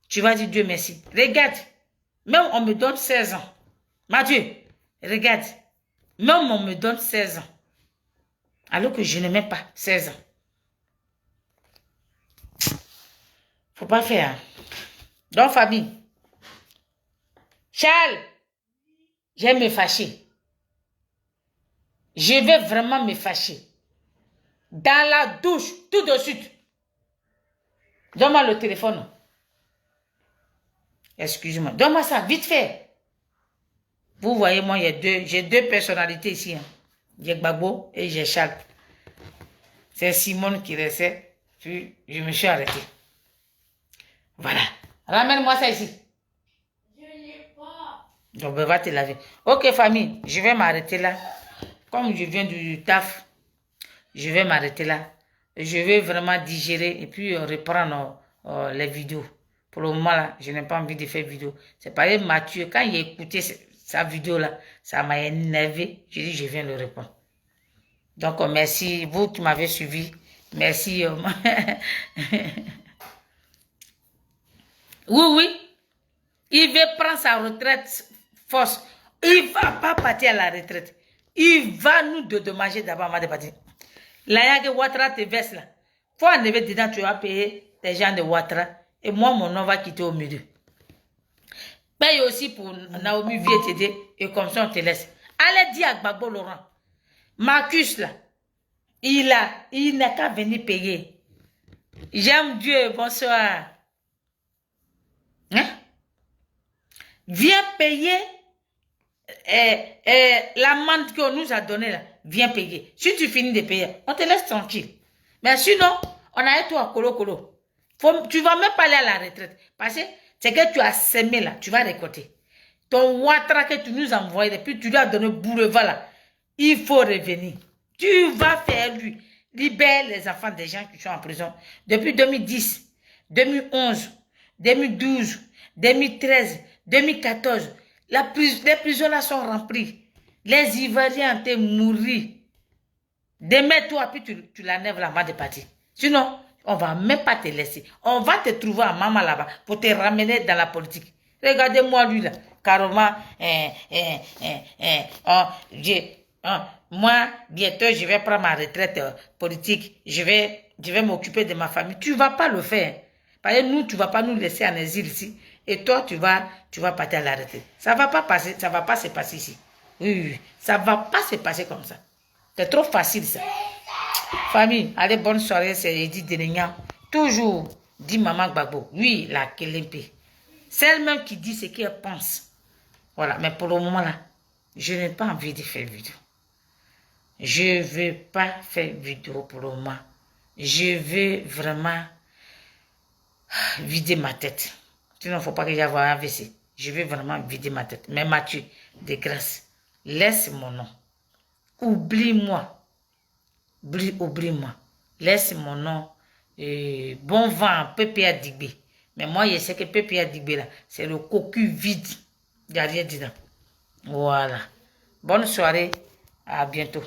tu vas dire Dieu merci. Regarde. Même on me donne 16 ans. Mathieu, regarde. Même on me donne 16 ans. Alors que je n'ai même pas 16 ans. Faut pas faire. Hein. Donc, famille. Charles, je vais me fâcher. Je vais vraiment me fâcher. Dans la douche, tout de suite. Donne-moi le téléphone. Excuse-moi. Donne-moi ça, vite fait. Vous voyez, moi, j'ai deux personnalités ici. Hein. J'ai Gbagbo et j'ai Charles. C'est Simone qui restait. Puis, je me suis arrêté. Voilà. Ramène-moi ça ici. Je n'ai pas. Donc, ben, va te laver. Ok, famille, je vais m'arrêter là. Comme je viens du taf, je vais m'arrêter là. Je vais vraiment digérer et puis reprendre les vidéos. Pour le moment, là, je n'ai pas envie de faire vidéo. C'est pareil, Mathieu, quand il a écouté sa vidéo là, ça m'a énervé. Je dis, je viens le répondre. Donc, merci, vous qui m'avez suivi. Merci. Oui. Il veut prendre sa retraite force. Il ne va pas partir à la retraite. Il va nous dédommager d'abord avant de partir. Là, il y a Ouattara te verse là. Faut enlever dedans, tu vas payer les gens de Ouattara. Et moi, mon nom va quitter au milieu. Paye aussi pour Naomi Vietede et comme ça on te laisse. Allez dire à Gbagbo Laurent. Marcus là, il n'a qu'à venir payer. J'aime Dieu, bonsoir. Hein? Viens payer l'amende qu'on nous a donnée là. Viens payer. Si tu finis de payer, on te laisse tranquille. Mais sinon, on a été à colo. Tu ne vas même pas aller à la retraite. Parce que c'est que tu as semé là, tu vas récolter. Ton Ouattara que tu nous as envoyé, et puis tu lui as donné boulevard là. Il faut revenir. Tu vas faire lui. Libère les enfants des gens qui sont en prison. Depuis 2010, 2011, 2012, 2013, 2014, les prisons là sont remplies. Les Ivoiriens ont mouru. Démets-toi, puis tu l'enlèves la main de partir. Sinon, on ne va même pas te laisser. On va te trouver à maman là-bas pour te ramener dans la politique. Regardez-moi lui là. Carrément, moi, bientôt, je vais prendre ma retraite politique. Je vais m'occuper de ma famille. Tu ne vas pas le faire. Parce que nous, tu ne vas pas nous laisser en exil ici. Et toi, tu vas partir à la retraite. Ça ne va pas passer, ça va pas se passer ici. Oui. Ça ne va pas se passer comme ça. C'est trop facile ça. Famille, allez, bonne soirée, c'est Edith Denegna. Toujours, dit Maman Gbagbo. Oui, la Kelempe. Celle même qui dit ce qu'elle pense. Voilà, mais pour le moment là, je n'ai pas envie de faire vidéo. Je ne veux pas faire vidéo pour le moment. Je veux vraiment vider ma tête. Sinon, il ne faut pas que j'aille avoir un AVC. Je veux vraiment vider ma tête. Mais Mathieu, de grâce, laisse mon nom. Oublie-moi. Oublie-moi. Laisse mon nom. Bon vent, Pépé Digbe. Mais moi, je sais que Pépé Digbe, là, c'est le cocu vide. Il n'y a rien dedans. Voilà. Bonne soirée. À bientôt.